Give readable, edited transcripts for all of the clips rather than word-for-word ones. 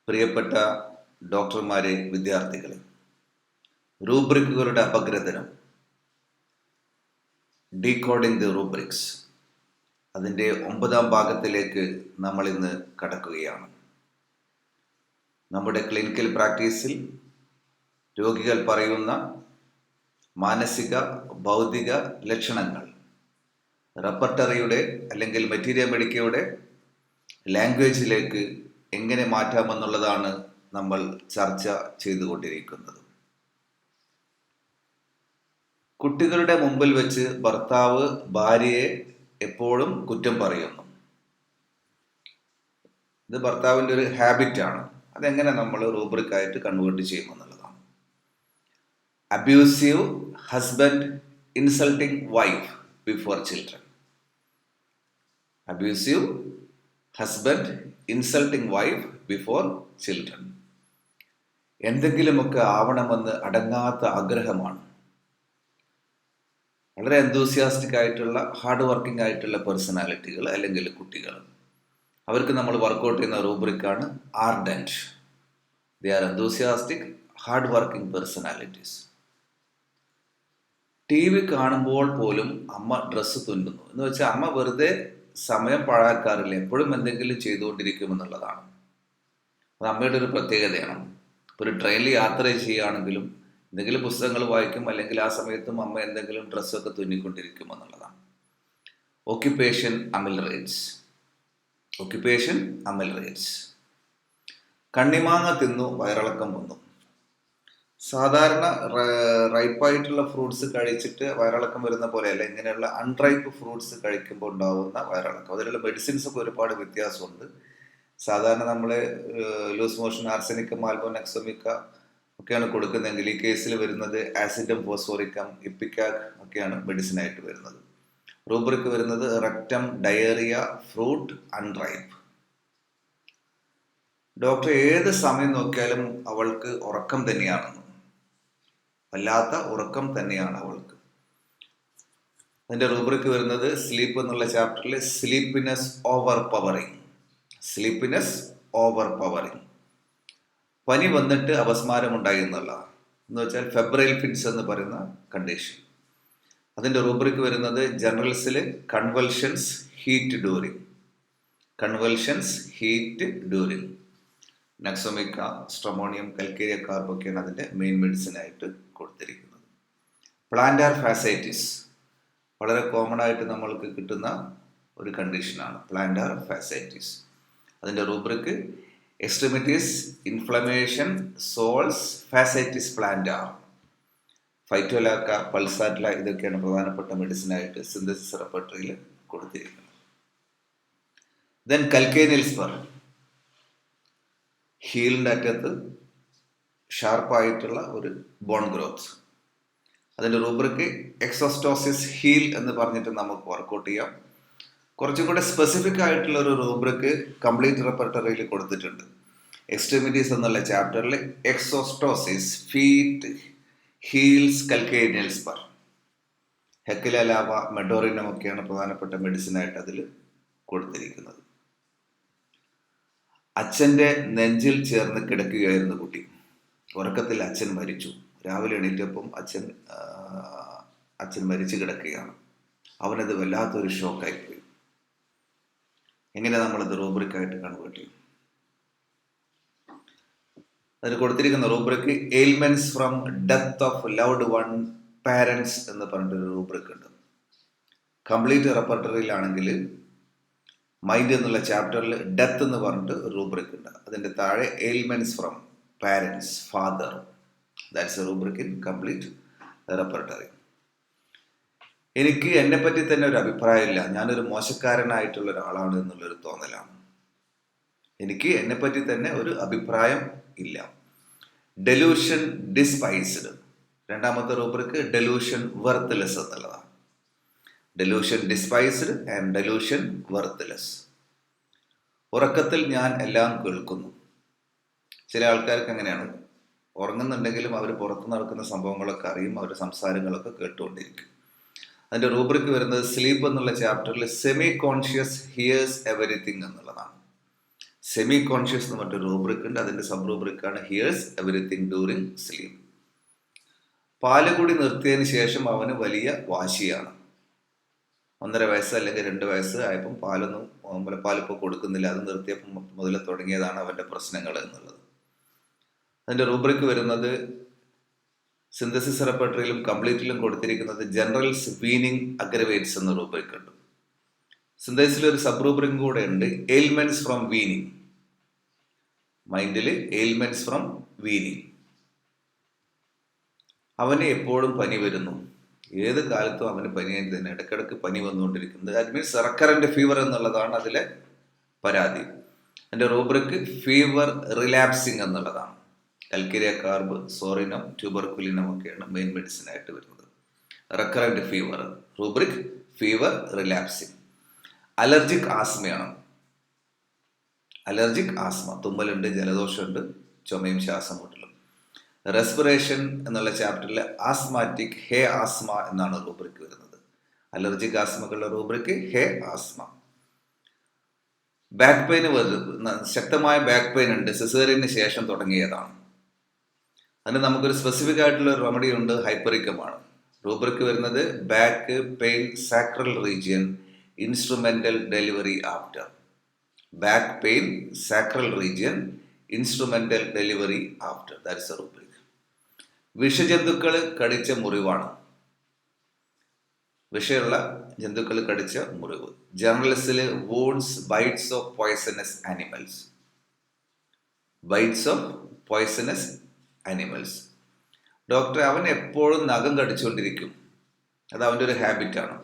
പ്രിയപ്പെട്ട ഡോക്ടർമാരെ, വിദ്യാർത്ഥികളെ, റൂബ്രിക്കുകളുടെ അപഗ്രഥനം, ഡീകോഡിംഗ് ദി റൂബ്രിക്സ്, അതിൻ്റെ 9ാം ഭാഗത്തിലേക്ക് നമ്മൾ ഇന്ന് കടക്കുകയാണ്. നമ്മുടെ ക്ലിനിക്കൽ പ്രാക്ടീസിൽ രോഗികൾ പറയുന്ന മാനസിക ഭൗതിക ലക്ഷണങ്ങൾ റെപ്പർട്ടറിയുടെ അല്ലെങ്കിൽ മെറ്റീരിയൽ മെഡിക്കയുടെ ലാംഗ്വേജിലേക്ക് എങ്ങനെ മാറ്റാമെന്നുള്ളതാണ് നമ്മൾ ചർച്ച ചെയ്തുകൊണ്ടിരിക്കുന്നത്. കുട്ടികളുടെ മുമ്പിൽ വെച്ച് ഭർത്താവ് ഭാര്യയെ എപ്പോഴും കുറ്റം പറയുന്നു. ഇത് ഭർത്താവിൻ്റെ ഒരു ഹാബിറ്റാണ്. അതെങ്ങനെ നമ്മൾ റൂബ്രിക്കായിട്ട് കൺവേർട്ട് ചെയ്യുമെന്നുള്ളതാണ്. Abusive husband insulting wife before children. Abusive husband insulting wife before children. എന്തെങ്കിലുമൊക്കെ ആവണമെന്ന് അടങ്ങാത്ത ആഗ്രഹമാണ്. വളരെ എന്തൂസിയാസ്റ്റിക് ആയിട്ടുള്ള ഹാർഡ് വർക്കിംഗ് ആയിട്ടുള്ള പേഴ്സണാലിറ്റികൾ അല്ലെങ്കിൽ കുട്ടികൾ, അവർക്ക് നമ്മൾ വർക്കൗട്ട് ചെയ്യുന്ന റൂബ്രിക്കാണ് ardent. They are enthusiastic hard working personalities. TV കാണുമ്പോൾ പോലും അമ്മ ഡ്രസ്സ് തുന്നുന്നു എന്ന് വെച്ചാൽ അമ്മ വെറുതെ സമയം പാഴാക്കാറില്ല, എപ്പോഴും എന്തെങ്കിലും ചെയ്തുകൊണ്ടിരിക്കുമെന്നുള്ളതാണ്. അത് അമ്മയുടെ ഒരു പ്രത്യേകതയാണ്. ഇപ്പോൾ ഒരു ട്രെയിനിൽ യാത്ര ചെയ്യുകയാണെങ്കിലും എന്തെങ്കിലും പുസ്തകങ്ങൾ വായിക്കും, അല്ലെങ്കിൽ ആ സമയത്തും അമ്മ എന്തെങ്കിലും ഡ്രസ്സൊക്കെ തുന്നിക്കൊണ്ടിരിക്കുമെന്നുള്ളതാണ്. ഓക്യുപ്പേഷൻ അമിൽറേറ്റ്സ്. ഓക്യുപ്പേഷൻ അമിൽറേറ്റ്സ്. കണ്ണിമാങ്ങ തിന്നു വയറിളക്കം വന്നു. സാധാരണ റൈപ്പായിട്ടുള്ള ഫ്രൂട്ട്സ് കഴിച്ചിട്ട് വയറിളക്കം വരുന്ന പോലെയല്ല, ഇങ്ങനെയുള്ള അൺറൈപ്പ് ഫ്രൂട്ട്സ് കഴിക്കുമ്പോൾ ഉണ്ടാകുന്ന വയറിളക്കം. അതിലുള്ള മെഡിസിൻസ് ഒക്കെ ഒരുപാട് വ്യത്യാസമുണ്ട്. സാധാരണ നമ്മൾ ലൂസ് മോഷൻ, ആർസെനിക്ക, മാൽബോനെക്സോമിക്ക ഒക്കെയാണ് കൊടുക്കുന്നതെങ്കിൽ ഈ കേസിൽ വരുന്നത് ആസിഡം ഫോസ്ഫോറിക്കം, ഇപ്പിക്കാക് ഒക്കെയാണ് മെഡിസിനായിട്ട് വരുന്നത്. റൂബ്രിക്ക് വരുന്നത് rectum, diarrhoea, fruit, unripe. Doctor ഏത് സമയം നോക്കിയാലും അവൾക്ക് ഉറക്കം തന്നെയാണെന്ന്, വല്ലാത്ത ഉറക്കം തന്നെയാണ് അവൾക്ക്. അതിൻ്റെ റൂബ്രിക്ക് വരുന്നത് സ്ലീപ്പ് എന്നുള്ള ചാപ്റ്ററിൽ sleepiness overpowering. Sleepiness overpowering. പനി വന്നിട്ട് അപസ്മാരമുണ്ടായി എന്നുള്ളതാണ്. എന്ന് വെച്ചാൽ ഫെബ്രൈൽ ഫിറ്റ്സ് എന്ന് പറയുന്ന കണ്ടീഷൻ. അതിൻ്റെ റൂബ്രിക്ക് വരുന്നത് ജനറൽസിൽ convulsions, heat during. Convulsions, heat during. Nux vomica, stramonium, calcarea കാർബൊക്കെയാണ് അതിൻ്റെ മെയിൻ മെഡിസിനായിട്ട് കൊടുത്തിരിക്കുന്നത്. പ്ലാന്റാർ ഫാസൈറ്റിസ് വളരെ കോമൺ ആയിട്ട് നമ്മൾക്ക് കിട്ടുന്ന ഒരു കണ്ടീഷനാണ് പ്ലാന്റാർ ഫാസൈറ്റിസ്. അതിൻ്റെ റൂബ്രിക്ക് എക്സ്ട്രിമിറ്റീസ്, ഇൻഫ്ലമേഷൻ, സോൾസ്, ഫാസൈറ്റിസ് പ്ലാന്റാർ. ഫൈറ്റോലാക്ക, പൾസാറ്റ്ല ഇതൊക്കെയാണ് പ്രധാനപ്പെട്ട മെഡിസിനായിട്ട് സിന്തസിസ് റെപ്പർട്ടറിയിൽ കൊടുത്തിരിക്കുന്നത്. Then കൽക്കേനിയൽ spur. ഹീലിൻ്റെ അറ്റത്ത് ഷാർപ്പായിട്ടുള്ള ഒരു ബോൺ ഗ്രോത്ത്. അതിൻ്റെ റൂബ്രിക്ക് എക്സോസ്റ്റോസിസ് ഹീൽ എന്ന് പറഞ്ഞിട്ട് നമുക്ക് വർക്കൗട്ട് ചെയ്യാം. കുറച്ചും കൂടെ സ്പെസിഫിക് ആയിട്ടുള്ള ഒരു റൂബ്രിക്ക് കംപ്ലീറ്റ് റെപ്പർട്ടറിയിൽ കൊടുത്തിട്ടുണ്ട്. എക്സ്ട്രീമിറ്റീസ് എന്നുള്ള ചാപ്റ്ററിൽ exostosis, feet, heels, calcaneal spur. Hekla lava, medorrhinum ഒക്കെയാണ് പ്രധാനപ്പെട്ട മെഡിസിനായിട്ട് അതിൽ കൊടുത്തിരിക്കുന്നത്. അച്ഛൻ്റെ നെഞ്ചിൽ ചേർന്ന് കിടക്കുകയായിരുന്നു കുട്ടി. ഉറക്കത്തിൽ അച്ഛൻ മരിച്ചു. രാവിലെ എണീറ്റപ്പം അച്ഛൻ മരിച്ചു കിടക്കുകയാണ്. അവനത് വല്ലാത്തൊരു ഷോക്കായിപ്പോയി. എങ്ങനെ നമ്മളത് റൂബ്രിക്കായിട്ട് കൺവേർട്ട് ചെയ്യും? അതിന് കൊടുത്തിരിക്കുന്ന rubric ailments from death of loved one parents എന്ന് പറഞ്ഞിട്ടൊരു റൂബ്രിക്ക് ഉണ്ട്. കംപ്ലീറ്റ് റെപ്പർട്ടറിയിലാണെങ്കിൽ മൈൻഡ് എന്നുള്ള ചാപ്റ്ററിൽ ഡെത്ത് എന്ന് പറഞ്ഞിട്ട് ഒരു റൂബ്രിക്ക് ഉണ്ട്. അതിൻ്റെ താഴെ ailments from parents, father. That's a rubric in complete repertory. എനിക്ക് എന്നെപ്പറ്റി തന്നെ ഒരു അഭിപ്രായമില്ല, ഞാനൊരു മോശക്കാരനായിട്ടുള്ള ഒരാളാണ് എന്നുള്ളൊരു തോന്നലാണ്. എനിക്ക് എന്നെപ്പറ്റി തന്നെ ഒരു അഭിപ്രായം ഇല്ല. Delusion despised. രണ്ടാമത്തെ റൂബ്രിക്ക് ഡെലൂഷൻ വെർത്ത്ലെസ് എന്നുള്ളതാണ്. Delusion despised and delusion worthless. ഉറക്കത്തിൽ ഞാൻ എല്ലാം കേൾക്കുന്നു. ചില ആൾക്കാർക്ക് അങ്ങനെയാണ്. ഉറങ്ങുന്നുണ്ടെങ്കിലും അവർ പുറത്ത് നടക്കുന്ന സംഭവങ്ങളൊക്കെ അറിയും, അവരുടെ സംസാരങ്ങളൊക്കെ കേട്ടുകൊണ്ടിരിക്കും. അതിൻ്റെ റൂബ്രിക്ക് വരുന്നത് സ്ലീപ്പ് എന്നുള്ള ചാപ്റ്ററിൽ സെമി കോൺഷ്യസ് ഹിയേഴ്സ് എവരിത്തിങ് എന്നുള്ളതാണ്. സെമി കോൺഷ്യസ് എന്ന് മറ്റൊരു റൂബ്രിക് ഉണ്ട്. അതിൻ്റെ സബ് റൂബ്രിക്കാണ് ഹിയേഴ്സ് എവറിത്തിങ് ഡ്യൂറിങ് സ്ലീപ്പ്. പാല് കൂടി നിർത്തിയതിന് ശേഷം അവന് വലിയ വാശിയാണ്. 1.5 വയസ്സ് അല്ലെങ്കിൽ 2 വയസ്സ് ആയപ്പം പാലിപ്പോൾ കൊടുക്കുന്നില്ല. അത് നിർത്തിയപ്പം മുതൽ തുടങ്ങിയതാണ് അവൻ്റെ പ്രശ്നങ്ങൾ എന്നുള്ളത്. അതിൻ്റെ റൂബ്രിക് വരുന്നത് സിന്തസിസ് റെപ്പർട്ടറിയിലും കംപ്ലീറ്റിലും കൊടുത്തിരിക്കുന്നത് ജനറൽസ് വീനിങ് അഗ്രവേറ്റ്സ് എന്ന റൂബ്രിക് ഉണ്ട്. സിന്തസിസിൽ ഒരു സബ് റൂബ്രിക് കൂടെ ഉണ്ട്, എയിൽമെന്റ്സ് ഫ്രം വീനിങ്. മൈൻഡിൽ എയിൽമെന്റ്സ് ഫ്രം വീനിങ്. അവന് എപ്പോഴും പനി വരുന്നു, ഏത് കാലത്തും അവന് പനിയായി തന്നെ, ഇടയ്ക്കിടയ്ക്ക് പനി വന്നുകൊണ്ടിരിക്കുന്നത്. ദാറ്റ് മീൻസ് റെക്കറന്റ് ഫീവർ എന്നുള്ളതാണ് അതിലെ പരാതി. അതിൻ്റെ റൂബ്രിക് ഫീവർ റിലാപ്സിങ് എന്നുള്ളതാണ്. കൽക്കരിയ കാർബ്, സോറിനം, ട്യൂബർക്കുലിനം ഒക്കെയാണ് മെയിൻ മെഡിസിൻ ആയിട്ട് വരുന്നത്. Recurrent fever, rubric fever relapsing. Allergic ആസ്മയാണ്. അലർജിക് ആസ്മ, തുമ്മലുണ്ട്, ജലദോഷമുണ്ട്, ചുമയും ശ്വാസം മുട്ടലും. റെസ്പിറേഷൻ എന്നുള്ള ചാപ്റ്ററിൽ ആസ്മാറ്റിക് ഹേ ആസ്മ എന്നാണ് റൂബ്രിക് വരുന്നത്. അലർജിക് ആസ്മക്കുള്ള റൂബ്രിക് ഹേ ആസ്മ. ബാക്ക് പെയിന് ശക്തമായ ബാക്ക് പെയിൻ ഉണ്ട്, സിസേറിയന് ശേഷം തുടങ്ങിയതാണ്. അതിന് നമുക്കൊരു സ്പെസിഫിക് ആയിട്ടുള്ള ഒരു റെമഡി ഉണ്ട്, ഹൈപ്പറിക്കമാണ്. റൂബ്രിക് വരുന്നത് back pain sacral region instrumental delivery after. Back pain sacral region instrumental delivery after, that's a rubric. വിഷജന്തുക്കൾ കടിച്ച മുറിവാണ്, വിഷയുള്ള ജന്തുക്കൾ കടിച്ച മുറിവ്. ജനറൽസിൽ wounds, bites of poisonous animals. Bites of poisonous animals. Doctor, അവൻ എപ്പോഴും നഖം കടിച്ചുകൊണ്ടിരിക്കും, അത് അവൻ്റെ ഒരു ഹാബിറ്റാണ്,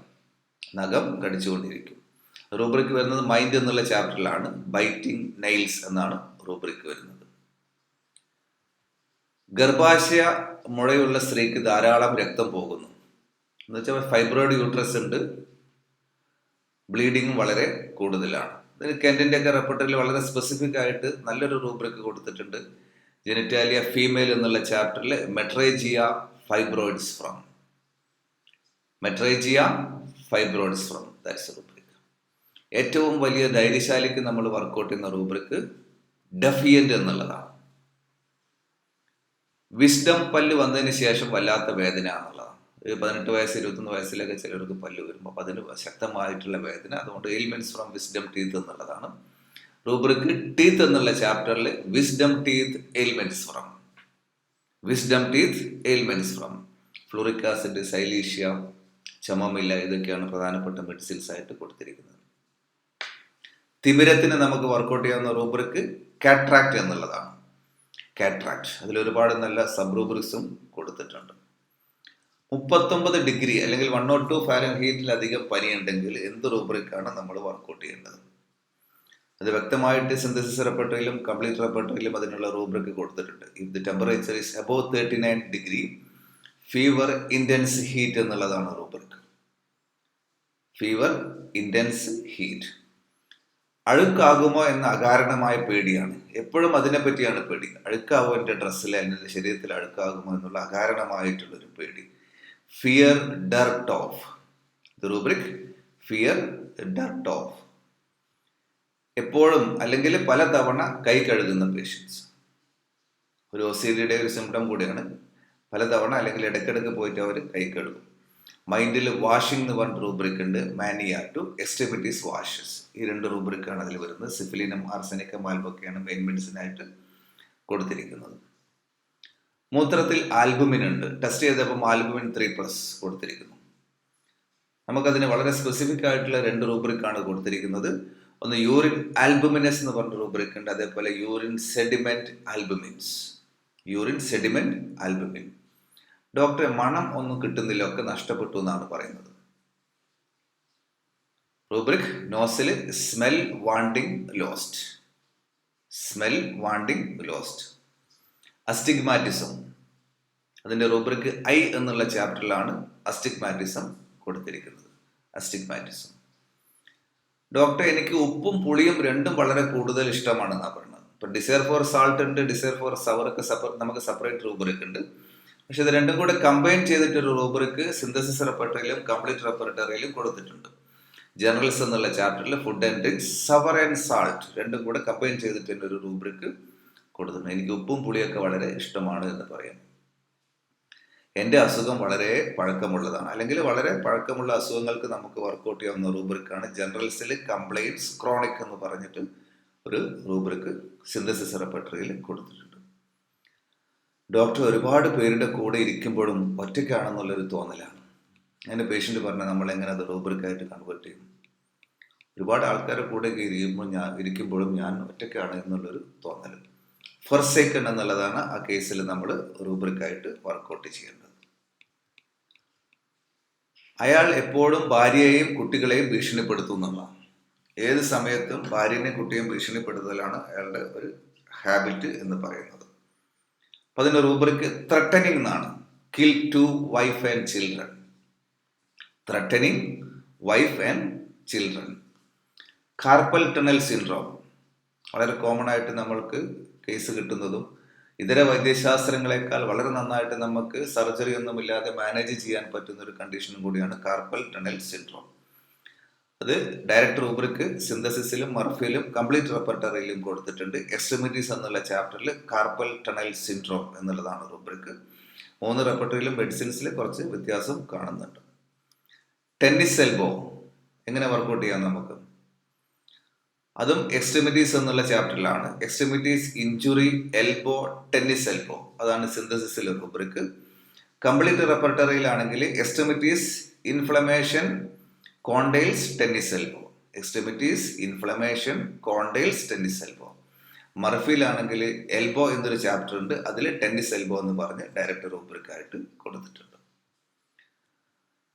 നഖം കടിച്ചുകൊണ്ടിരിക്കും. റൂബ്രിക് വരുന്നത് മൈൻഡ് എന്നുള്ള ചാപ്റ്ററിലാണ്. ബൈറ്റിംഗ് നെയിൽസ് എന്നാണ് റൂബ്രിക് വരുന്നത്. ഗർഭാശയ മുഴയുള്ള സ്ത്രീക്ക് ധാരാളം രക്തം പോകുന്നു എന്ന് വെച്ചാൽ ഫൈബ്രോയിഡ് യൂട്രസ് ഉണ്ട്, ബ്ലീഡിങ്ങും വളരെ കൂടുതലാണ്. ഇതിന് കെന്റിൻ്റെ ഒക്കെ റെപ്പർട്ടറിൽ വളരെ സ്പെസിഫിക് ആയിട്ട് നല്ലൊരു റൂബ്രിക് കൊടുത്തിട്ടുണ്ട്. ജെനിറ്റാലിയ ഫീമെയിൽ എന്നുള്ള ചാപ്റ്ററിൽ metrorrhagia fibroids from. Metrorrhagia fibroids from, that's rubric. ഏറ്റവും വലിയ ധൈര്യശാലിക്ക് നമ്മൾ വർക്കൗട്ട് ചെയ്യുന്ന റൂബ്രിക് ഡെഫിയന്റ് എന്നുള്ളതാണ്. വിസ്ഡം പല്ല് വന്നതിന് ശേഷം വല്ലാത്ത വേദന എന്നുള്ളതാണ്. 18 വയസ്സ് 21 വയസ്സിലൊക്കെ ചിലർക്ക് പല്ല് വരുമ്പോൾ അപ്പം അതിന് ശക്തമായിട്ടുള്ള വേദന. അതുകൊണ്ട് എയിൽമെന്റ്സ് ഫ്രം വിസ്ഡം ടീത്ത് എന്നുള്ളതാണ് റൂബ്രിക്. ടീത്ത് എന്നുള്ള ചാപ്റ്ററിൽ wisdom teeth ailments from, wisdom teeth ailments from. Fluoric acid, silicea, chamomilla, ഇതൊക്കെയാണ് പ്രധാനപ്പെട്ട മെഡിസിൻസ് ആയിട്ട് കൊടുത്തിരിക്കുന്നത്. തിമിരത്തിന് നമുക്ക് വർക്കൗട്ട് ചെയ്യാവുന്ന റൂബ്രിക് കാട്രാക്ട് എന്നുള്ളതാണ്. കാട്രാക്ട്, അതിലൊരുപാട് നല്ല സബ് റൂബ്രിക്സും കൊടുത്തിട്ടുണ്ട്. 39 ഡിഗ്രി അല്ലെങ്കിൽ 102 ഫാരൻഹീറ്റിലധികം പനിയുണ്ടെങ്കിൽ എന്ത് റൂബ്രിക്കാണ് നമ്മൾ വർക്കൗട്ട് ചെയ്യേണ്ടത്? അത് വ്യക്തമായിട്ട് സിന്തസിസ് റെപ്പർട്ടറിയിലും കംപ്ലീറ്റ് റെപ്പർട്ടറിയിലും അതിനുള്ള റൂബ്രിക് കൊടുത്തിട്ടുണ്ട്. If the temperature is above 39 degree, fever intense heat എന്നുള്ളതാണ് റൂബ്രിക്. Fever intense heat. അഴുക്കാകുമോ എന്ന അകാരണമായ പേടിയാണ്, എപ്പോഴും അതിനെപ്പറ്റിയാണ് പേടി. അഴുക്കാവോ എൻ്റെ ഡ്രസ്സിൽ അല്ലെങ്കിൽ എൻ്റെ ശരീരത്തിൽ അഴുക്കാകുമോ എന്നുള്ള അകാരണമായിട്ടുള്ളൊരു പേടി. Fear dirt of, the rubric fear dirt of. എപ്പോഴും അല്ലെങ്കിൽ പലതവണ കൈ കഴുകുന്ന പേഷ്യൻസ്, ഒരു OCD-യുടെ ഒരു സിംറ്റം കൂടിയാണ്. പലതവണ അല്ലെങ്കിൽ ഇടയ്ക്കിടയ്ക്ക് പോയിട്ട് അവർ കൈ കഴുകും. മൈൻഡിൽ വാഷിംഗ് എന്ന് പറഞ്ഞ റൂബ്രിക് ഉണ്ട്, മാനിയ ടു എക്സ്ട്രിമിറ്റീസ് വാഷസ്. ഈ 2 റൂബ്രിക്കാണ് അതിൽ വരുന്നത്. സിഫിലിനും ആർസനിക്കം ആൽബൊക്കെയാണ് മെയിൻ മെഡിസിനായിട്ട് കൊടുത്തിരിക്കുന്നത്. മൂത്രത്തിൽ ആൽബുമിൻ ഉണ്ട്, ടെസ്റ്റ് ചെയ്തപ്പോൾ ആൽബുമിൻ 3+ കൊടുത്തിരിക്കുന്നു. നമുക്കതിന് വളരെ സ്പെസിഫിക് ആയിട്ടുള്ള 2 റൂബ്രിക്കാണ് കൊടുത്തിരിക്കുന്നത്. ഒന്ന് യൂറിൻ ആൽബുമിനസ് എന്ന് പറഞ്ഞ റൂബ്രിക് ഉണ്ട്, അതേപോലെ urine sediment albumins. Urine sediment albumin. ഡോക്ടറെ, മണം ഒന്നും കിട്ടുന്നില്ല, ഒക്കെ നഷ്ടപ്പെട്ടു എന്നാണ് പറയുന്നത്. റൂബ്രിക് നോസിൽ smell wanting lost, smell wanting lost. Astigmatism, അതിൻ്റെ റൂബ്രിക് ഐ എന്നുള്ള ചാപ്റ്ററിലാണ് അസ്റ്റിഗ്മാറ്റിസം കൊടുത്തിരിക്കുന്നത്. അസ്റ്റിഗ്മാറ്റിസം. ഡോക്ടർ, എനിക്ക് ഉപ്പും പുളിയും രണ്ടും വളരെ കൂടുതൽ ഇഷ്ടമാണെന്നാണ് പറയുന്നത്. ഇപ്പം ഡിസയർ ഫോർ സാൾട്ട് ഉണ്ട്, ഡിസയർ ഫോർ സവറൊക്കെ നമുക്ക് സെപ്പറേറ്റ് റൂബ്രിക് ഉണ്ട്. പക്ഷെ ഇത് രണ്ടും കൂടെ കമ്പൈൻ ചെയ്തിട്ടൊരു റൂബ്രിക് സിന്തസിസ് റെപ്പർട്ടറിയിലും കംപ്ലീറ്റ് റെപ്പർട്ടറിയിലും കൊടുത്തിട്ടുണ്ട്. ജനറൽസ് എന്നുള്ള ചാപ്റ്ററിൽ food and drinks, sour and salt രണ്ടും കൂടെ കമ്പൈൻ ചെയ്തിട്ട് തന്നെ ഒരു റൂബ്രിക്ക് കൊടുത്തിട്ടുണ്ട്. എനിക്ക് ഉപ്പും പുളിയൊക്കെ വളരെ ഇഷ്ടമാണ് എന്ന് പറയാം. എൻ്റെ അസുഖം വളരെ പഴക്കമുള്ളതാണ്, അല്ലെങ്കിൽ വളരെ പഴക്കമുള്ള അസുഖങ്ങൾക്ക് നമുക്ക് വർക്കൗട്ട് ചെയ്യാവുന്ന റൂബ്രിക്കാണ് ജനറൽസിൽ കംപ്ലൈൻറ്റ്സ് ക്രോണിക് എന്ന് പറഞ്ഞിട്ട് ഒരു റൂബ്രിക്ക് സിന്തസിസ് റെപ്പർട്ടറിയിൽ കൊടുത്തിട്ടുണ്ട്. ഡോക്ടർ ഒരുപാട് പേരുടെ കൂടെ ഇരിക്കുമ്പോഴും ഒറ്റയ്ക്കാണെന്നുള്ളൊരു തോന്നലാണ്. അങ്ങനെ പേഷ്യൻ്റ് പറഞ്ഞാൽ നമ്മൾ എങ്ങനെ അത് റൂബ്രിക്കായിട്ട് കൺവേർട്ട് ചെയ്യും? ഒരുപാട് ആൾക്കാരുടെ കൂടെ ഇരിക്കുമ്പോഴും ഞാൻ ഒറ്റയ്ക്കാണ് എന്നുള്ളൊരു തോന്നൽ. ഫൊർസേക്കൺ എന്നുള്ളതാണ് ആ കേസിൽ നമ്മൾ റൂബ്രിക്കായിട്ട് വർക്കൗട്ട് ചെയ്യേണ്ടത്. അയാൾ എപ്പോഴും ഭാര്യയെയും കുട്ടികളെയും ഭീഷണിപ്പെടുത്തുന്നതാണ്. ഏത് സമയത്തും ഭാര്യനെയും കുട്ടിയെയും ഭീഷണിപ്പെടുത്തലാണ് അയാളുടെ ഒരു ഹാബിറ്റ് എന്ന് പറയുന്നത്. അപ്പോൾ അതിൻ്റെ റൂബ്രിക്ക് ത്രട്ടനിങ് എന്നാണ്. Kill to wife and children. Threatening wife and children. Carpal tunnel syndrome വളരെ കോമൺ ആയിട്ട് നമ്മൾക്ക് കേസ് കിട്ടുന്നതും ഇതര വൈദ്യശാസ്ത്രങ്ങളെക്കാൾ വളരെ നന്നായിട്ട് നമുക്ക് സർജറി ഒന്നുമില്ലാതെ മാനേജ് ചെയ്യാൻ പറ്റുന്ന ഒരു കണ്ടീഷനും കൂടിയാണ് കാർപ്പൽ ടണൽ സിൻഡ്രോം. അത് ഡയറക്റ്റ് റൂബ്രിക്ക് സിന്തസിസിലും മർഫിയിലും കംപ്ലീറ്റ് റെപ്പർട്ടറിയിലും കൊടുത്തിട്ടുണ്ട്. എക്സ്ട്രിമിറ്റീസ് എന്നുള്ള ചാപ്റ്ററിൽ കാർപ്പൽ ടണൽ സിൻഡ്രോം എന്നുള്ളതാണ് റൂബ്രിക്ക്. 3 റെപ്പർട്ടറിയിലും മെഡിസിൻസിൽ കുറച്ച് വ്യത്യാസം കാണുന്നുണ്ട്. ടെന്നീസ് എൽബോ എങ്ങനെ വർക്കൗട്ട് ചെയ്യാം നമുക്ക്? അതും എക്സ്ട്രിമിറ്റീസ് എന്നുള്ള ചാപ്റ്ററിലാണ്. Extremities injury elbow tennis elbow, അതാണ് സിന്തസിസിലെ റൂബ്രിക്ക്. കംപ്ലീറ്റ് റെപ്പർട്ടറിയിലാണെങ്കിൽ extremities inflammation condyles tennis elbow. Extremities inflammation condyles tennis elbow. മർഫിയിലാണെങ്കിൽ എൽബോ എന്നൊരു ചാപ്റ്റർ ഉണ്ട്, അതിൽ ടെന്നീസ് എൽബോ എന്ന് പറഞ്ഞ് ഡയറക്റ്റ് റൂബ്രിക്കായിട്ട് കൊടുത്തിട്ടുണ്ട്.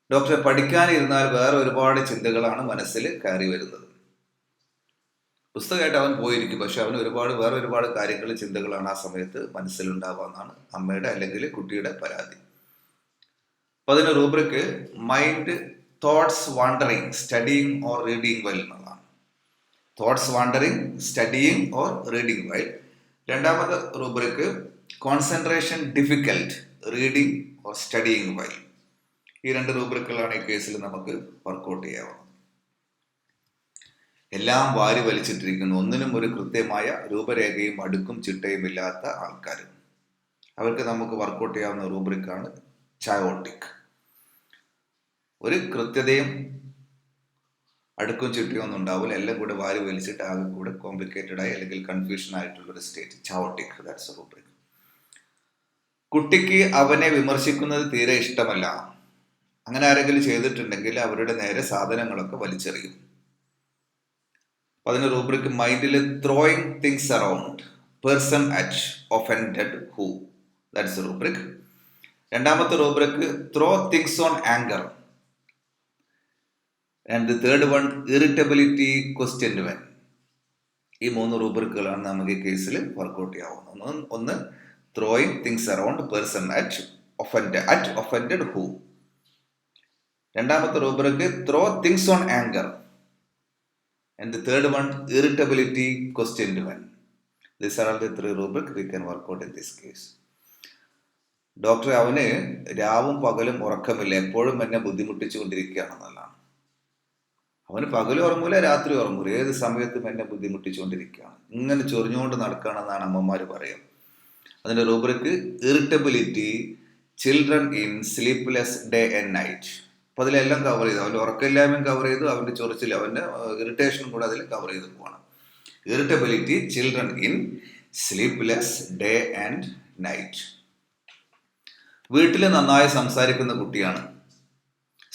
ഡോക്ടറെ പഠിക്കാനിരുന്നാൽ വേറെ ഒരുപാട് ചിന്തകളാണ് മനസ്സിൽ കയറി വരുന്നത്. പുസ്തകമായിട്ട് അവൻ പോയിരിക്കും, പക്ഷെ അവന് വേറെ ഒരുപാട് കാര്യങ്ങൾ, ചിന്തകളാണ് ആ സമയത്ത് മനസ്സിലുണ്ടാവാന്നാണ് അമ്മയുടെ അല്ലെങ്കിൽ കുട്ടിയുടെ പരാതി. അപ്പോൾ അതിന് rubric mind thoughts wandering studying or reading well എന്നുള്ളതാണ്. Thoughts wandering studying or reading well. രണ്ടാമത്തെ rubric concentration difficult reading or studying well. ഈ 2 റൂബ്രിക്കുകളാണ് ഈ കേസിൽ നമുക്ക് വർക്കൗട്ട് ചെയ്യാവുന്നത്. എല്ലാം വാരി വലിച്ചിട്ടിരിക്കുന്നു, ഒന്നിനും ഒരു കൃത്യമായ രൂപരേഖയും അടുക്കും ചിട്ടയും ഇല്ലാത്ത ആൾക്കാർ. അവർക്ക് നമുക്ക് വർക്കൗട്ട് ചെയ്യാവുന്ന റൂബ്രിക്കാണ് ചയോട്ടിക്. ഒരു കൃത്യതയും അടുക്കും ചിട്ടയും ഒന്നും ഉണ്ടാവില്ല, എല്ലാം കൂടെ വാരി വലിച്ചിട്ട് ആകെ കൂടെ കോംപ്ലിക്കേറ്റഡ് ആയി അല്ലെങ്കിൽ കൺഫ്യൂഷൻ ആയിട്ടുള്ളൊരു state. Chaotic, that's a rubric. കുട്ടിക്ക് അവനെ വിമർശിക്കുന്നത് തീരെ ഇഷ്ടമല്ല. അങ്ങനെ ആരെങ്കിലും ചെയ്തിട്ടുണ്ടെങ്കിൽ അവരുടെ നേരെ സാധനങ്ങളൊക്കെ വലിച്ചെറിയും. അതിന് റൂബ്രിക്ക് മൈൻഡിൽ throwing things around person at offended who, that's rubric. രണ്ടാമത്തെ rubric throw things on anger. And the third one irritability questioned when. ഈ 3 റൂബ്രിക്കുകളാണ് നമുക്ക് ഈ കേസിൽ വർക്കൗട്ട് ചെയ്യാവുന്നത്. ഒന്ന് throwing things around person at offended who. രണ്ടാമത്തെ rubric throw things on anger. And the third one, irritability questioned when. These are all the 3 rubrics we can work out in this case. Doctor, അവന് രാവും പകലും ഉറക്കമില്ല, എപ്പോഴും എന്നെ ബുദ്ധിമുട്ടിച്ചു കൊണ്ടിരിക്കുകയാണെന്നുള്ളതാണ്. അവന് പകലും ഉറങ്ങൂല, രാത്രി ഉറങ്ങൂല, ഏത് സമയത്തും എന്നെ ബുദ്ധിമുട്ടിച്ചുകൊണ്ടിരിക്കുകയാണ്, ഇങ്ങനെ ചൊറിഞ്ഞുകൊണ്ട് നടക്കുകയാണെന്നാണ് അമ്മമാർ പറയും. അതിൻ്റെ rubric irritability children in sleepless day and night. അപ്പോൾ അതിലെല്ലാം കവർ ചെയ്തു. അവൻ്റെ ഉറക്കമില്ലായ്മയും കവർ ചെയ്തു, അവൻ്റെ ചൊറിച്ചിൽ, അവൻ്റെ ഇറിറ്റേഷനും കൂടെ അതിൽ കവർ ചെയ്ത് പോവാണ്. Irritability children in sleepless day and night. വീട്ടിൽ നന്നായി സംസാരിക്കുന്ന കുട്ടിയാണ്,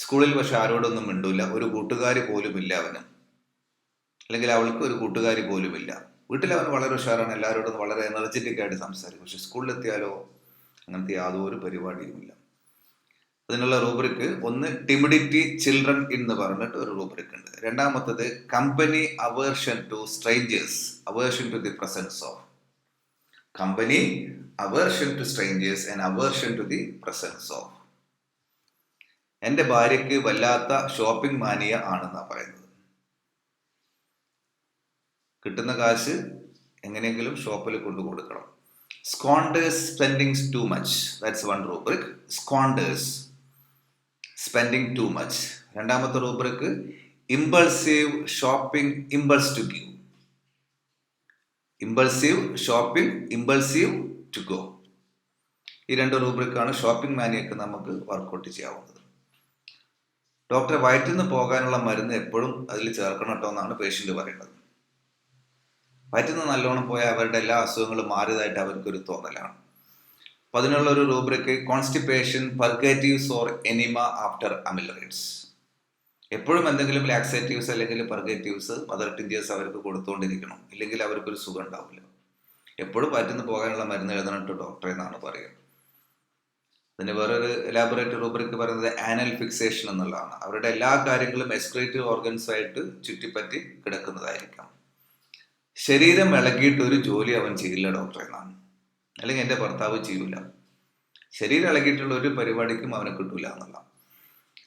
സ്കൂളിൽ പക്ഷെ ആരോടൊന്നും മിണ്ടൂല, ഒരു കൂട്ടുകാരി പോലുമില്ല അവന്, അല്ലെങ്കിൽ അവൾക്ക് ഒരു കൂട്ടുകാരി പോലുമില്ല. വീട്ടിൽ അവൻ വളരെ ഉഷാറാണ്, എല്ലാവരോടും വളരെ എനർജറ്റിക് ആയിട്ട് സംസാരിക്കും. പക്ഷെ സ്കൂളിലെത്തിയാലോ അങ്ങനത്തെ യാതൊരു പരിപാടിയുമില്ല. അതിനുള്ള റൂബ്രിക്ക് ഒന്ന് ടിമിഡിറ്റി ചിൽഡ്രൻ എന്ന് പറഞ്ഞിട്ട് ഒരു റൂബ്രിക്ക് ഉണ്ട്. രണ്ടാമത്തത് company aversion to strangers, aversion to the presence of. Company aversion to strangers and aversion to the presence of. എൻ്റെ ഭാര്യയ്ക്ക് വല്ലാത്ത ഷോപ്പിംഗ് മാനിയ ആണെന്നാണ് പറയുന്നത്. കിട്ടുന്ന കാശ് എങ്ങനെയെങ്കിലും ഷോപ്പിൽ കൊണ്ടു കൊടുക്കണം. Squanders spending too much, that's one rubric. Squanders spending too much. രണ്ടാമത്തെ rubric impulsive shopping, impulse to give. Impulsive shopping, impulsive to go. ഈ 2 റൂബ്രിക്കാണ് ഷോപ്പിംഗ് മാനിയക്ക് നമുക്ക് വർക്കൗട്ട് ചെയ്യാവുന്നത്. ഡോക്ടറെ വയറ്റിൽ നിന്ന് പോകാനുള്ള മരുന്ന് എപ്പോഴും അതിൽ ചേർക്കണം കേട്ടോ എന്നാണ് പേഷ്യൻ്റ് പറയുന്നത്. വയറ്റിൽ നിന്ന് നല്ലോണം പോയാൽ അവരുടെ എല്ലാ അസുഖങ്ങളും മാറിയതായിട്ട് അവർക്കൊരു തോന്നലാണ്. അപ്പം അതിനുള്ള ഒരു റൂബ്രിക്ക് കോൺസ്റ്റിപ്പേഷൻ, പർഗേറ്റീവ്സ് ഓർ എനിമ ആഫ്റ്റർ അമിലറൈഡ്സ്. എപ്പോഴും എന്തെങ്കിലും ലാക്സേറ്റീവ്സ് അല്ലെങ്കിൽ പർഗേറ്റീവ്സ്, മദർ ടിഞ്ചേഴ്സ് അവർക്ക് കൊടുത്തുകൊണ്ടിരിക്കണം, ഇല്ലെങ്കിൽ അവർക്കൊരു സുഖം ഉണ്ടാവില്ല. എപ്പോഴും വയറ്റിൽ നിന്ന് പോകാനുള്ള മരുന്ന് എഴുതണം കേട്ടോ ഡോക്ടറെ എന്നാണ് പറയുക. അതിന് വേറൊരു എലാബറേറ്റ് റൂബ്രിക്ക് പറയുന്നത് ആനൽ ഫിക്സേഷൻ എന്നുള്ളതാണ്. അവരുടെ എല്ലാ കാര്യങ്ങളും എക്സ്ക്രീറ്റീവ് ഓർഗൻസായിട്ട് ചുറ്റിപ്പറ്റി കിടക്കുന്നതായിരിക്കാം. ശരീരം ഇളകിയിട്ട് ഒരു ജോലി അവൻ ചെയ്യില്ല ഡോക്ടറെ എന്നാണ്, അല്ലെങ്കിൽ എൻ്റെ ഭർത്താവ് ചെയ്യൂല. ശരീരം ഇളകിയിട്ടുള്ള ഒരു പരിപാടിക്കും അവനെ കിട്ടൂല എന്നുള്ള.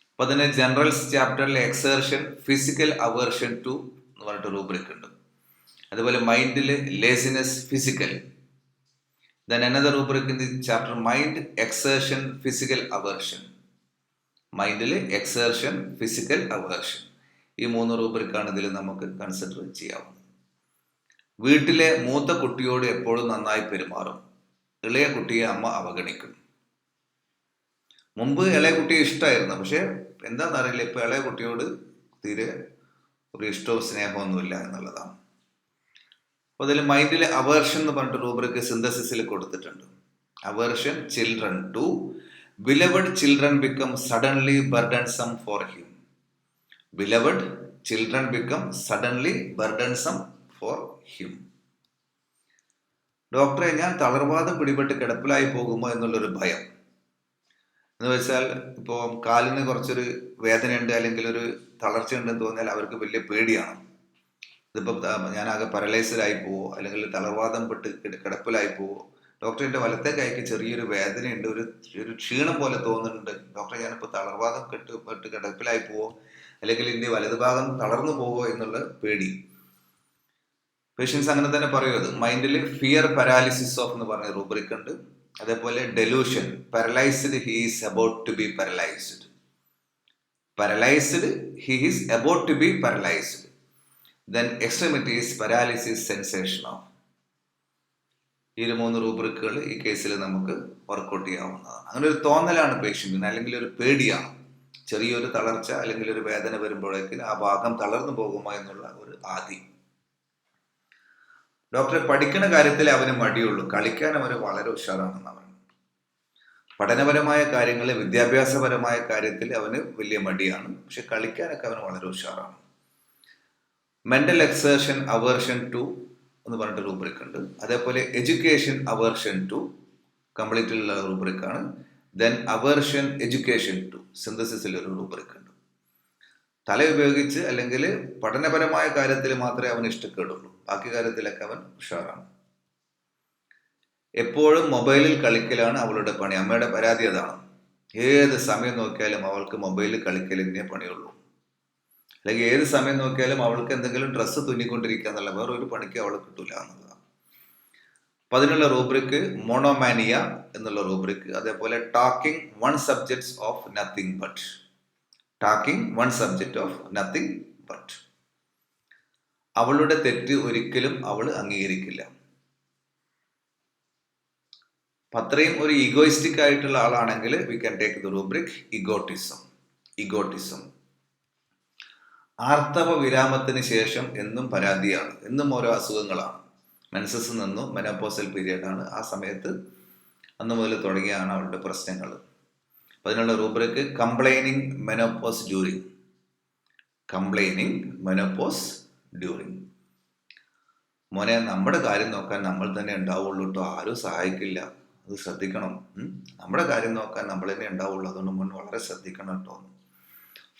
അപ്പോൾ അതിന് ജനറൽസ് ചാപ്റ്ററിലെ എക്സേർഷൻ, ഫിസിക്കൽ അവേർഷൻ ടു എന്ന് പറഞ്ഞിട്ട് റൂബ്രിക് ഉണ്ട്. അതുപോലെ മൈൻഡിൽ laziness, physical. Then another rubric in the chapter mind, exertion, physical aversion. മൈൻഡിൽ എക്സേർഷൻ, ഫിസിക്കൽ അവേർഷൻ. ഈ 3 റൂബ്രിക്കാണ് ഇതിൽ നമുക്ക് കൺസിഡർ ചെയ്യാവുന്നത്. വീട്ടിലെ മൂത്ത കുട്ടിയോട് എപ്പോഴും നന്നായി പെരുമാറും, ഇളയ കുട്ടിയെ അമ്മ അവഗണിക്കും. മുമ്പ് ഇളയ കുട്ടിയെ ഇഷ്ടമായിരുന്നു, പക്ഷെ എന്താണെന്നറിയില്ല, ഇപ്പം ഇളയ കുട്ടിയോട് തീരെ ഒരു ഇഷ്ടവും സ്നേഹമൊന്നുമില്ല എന്നുള്ളതാണ്. അപ്പോൾ അതിൽ മൈൻഡിൽ അവേർഷൻ എന്ന് പറഞ്ഞിട്ട് റൂബ്രിക്ക് സിന്തസിസിൽ കൊടുത്തിട്ടുണ്ട്. Aversion, children to beloved children become suddenly burdensome for him. Beloved children become suddenly burdensome for him. ഡോക്ടറെ ഞാൻ തളർവാദം പിടിപെട്ട് കിടപ്പിലായി പോകുമോ എന്നുള്ളൊരു ഭയം. എന്ന് വെച്ചാൽ ഇപ്പോൾ കാലിന് കുറച്ചൊരു വേദനയുണ്ട് അല്ലെങ്കിൽ ഒരു തളർച്ച ഉണ്ടെന്ന് തോന്നിയാൽ അവർക്ക് വലിയ പേടിയാണ്. ഇതിപ്പോൾ ഞാനാകെ പാരലൈസ്ഡ് ആയി പോവോ, അല്ലെങ്കിൽ തളർവാദം പെട്ട് കിടപ്പിലായി പോവോ, ഡോക്ടറിൻ്റെ വലത്തെ കൈക്ക് ചെറിയൊരു വേദനയുണ്ട്, ഒരു ക്ഷീണം പോലെ തോന്നുന്നുണ്ട്, ഡോക്ടറെ ഞാനിപ്പോൾ തളർവാദം പെട്ട് കിടപ്പിലായി പോവോ, അല്ലെങ്കിൽ ഇനി വലതു ഭാഗം തളർന്നു പോവോ എന്നുള്ള പേടി. പേഷ്യൻസ് അങ്ങനെ തന്നെ പറയുന്നത്. മൈൻഡിൽ ഫിയർ പാരാലിസിസ് ഓഫ് എന്ന് പറഞ്ഞ റൂബ്രിക് ഉണ്ട്. അതേപോലെ delusion, paralysed he is about to be paralysed. Paralysed he is about to be paralysed. Then extremities, paralysis, sensation of. ഈ 3 റൂബ്രിക്കുകൾ ഈ കേസിൽ നമുക്ക് വർക്കൗട്ട് ചെയ്യാവുന്നതാണ്. അങ്ങനെ ഒരു തോന്നലാണ് പേഷ്യൻറ്റിന്, അല്ലെങ്കിൽ ഒരു പേടിയാണ്. ചെറിയൊരു തളർച്ച അല്ലെങ്കിൽ ഒരു വേദന വരുമ്പോഴേക്കും ആ ഭാഗം തളർന്നു പോകുമോ എന്നുള്ള ഒരു ആദി. ഡോക്ടറെ പഠിക്കുന്ന കാര്യത്തിൽ അവന് മടിയുള്ളൂ, കളിക്കാൻ അവന് വളരെ ഉഷാറാണെന്ന് അവൻ. പഠനപരമായ കാര്യങ്ങൾ, വിദ്യാഭ്യാസപരമായ കാര്യത്തിൽ അവന് വലിയ മടിയാണ്, പക്ഷെ കളിക്കാനൊക്കെ അവന് വളരെ ഉഷാറാണ്. മെൻ്റൽ എക്സേർഷൻ അവേർഷൻ ടു എന്ന് പറഞ്ഞിട്ട് റൂബ്രിക് ഉണ്ട്. അതേപോലെ എഡ്യൂക്കേഷൻ അവേർഷൻ ടു കംപ്ലീറ്റുള്ള റൂബ്രിക്കാണ്. ദെൻ അവേർഷൻ എഡ്യൂക്കേഷൻ ടു സിന്തസിസിലൊരു റൂബ്രിക് ഉണ്ട്. തല ഉപയോഗിച്ച് അല്ലെങ്കിൽ പഠനപരമായ കാര്യത്തിൽ മാത്രമേ അവന് ഇഷ്ടക്കേടുള്ളൂ, ബാക്കി കാര്യത്തിലൊക്കെ അവൻ ഉഷാറാണ്. എപ്പോഴും മൊബൈലിൽ കളിക്കലാണ് അവളുടെ പണി. അമ്മയുടെ പരാതി അതാണ്. ഏത് സമയം നോക്കിയാലും അവൾക്ക് മൊബൈലിൽ കളിക്കലിനെ പണിയുള്ളൂ, അല്ലെങ്കിൽ ഏത് സമയം നോക്കിയാലും അവൾക്ക് എന്തെങ്കിലും ഡ്രസ്സ് തുന്നിക്കൊണ്ടിരിക്കുക എന്നുള്ള വേറെ ഒരു പണിക്ക് അവൾ കിട്ടൂല എന്നുള്ളതാണ്. അപ്പം അതിനുള്ള റൂബ്രിക്ക് മോണോമാനിയ എന്നുള്ള റൂബ്രിക്ക്. അതേപോലെ talking one subjects of nothing but. Talking one subject of nothing but. അവളുടെ തെറ്റ് ഒരിക്കലും അവൾ അംഗീകരിക്കില്ല. അത്രയും ഒരു ഈഗോയിസ്റ്റിക് ആയിട്ടുള്ള ആളാണെങ്കിൽ we can take the rubric ഈഗോട്ടിസം. ആർത്തവ വിരാമത്തിന് ശേഷം എന്നും പരാതിയാണ്, എന്നും ഓരോ അസുഖങ്ങളാണ്. മെൻസസ് നിന്നും മെനോപോസൽ പീരിയഡാണ്, ആ സമയത്ത് അന്ന് മുതൽ തുടങ്ങിയാണ് അവരുടെ പ്രശ്നങ്ങൾ. അപ്പം അതിനുള്ള rubric complaining menopause during. Complaining menopause during. മോനെ, നമ്മുടെ കാര്യം നോക്കാൻ നമ്മൾ തന്നെ ഉണ്ടാവുള്ളൂ കേട്ടോ, ആരും സഹായിക്കില്ല, അത് ശ്രദ്ധിക്കണം. നമ്മുടെ കാര്യം നോക്കാൻ നമ്മൾ തന്നെ ഉണ്ടാവുള്ളൂ, അതുകൊണ്ട് മോൻ വളരെ ശ്രദ്ധിക്കണം കേട്ടോ.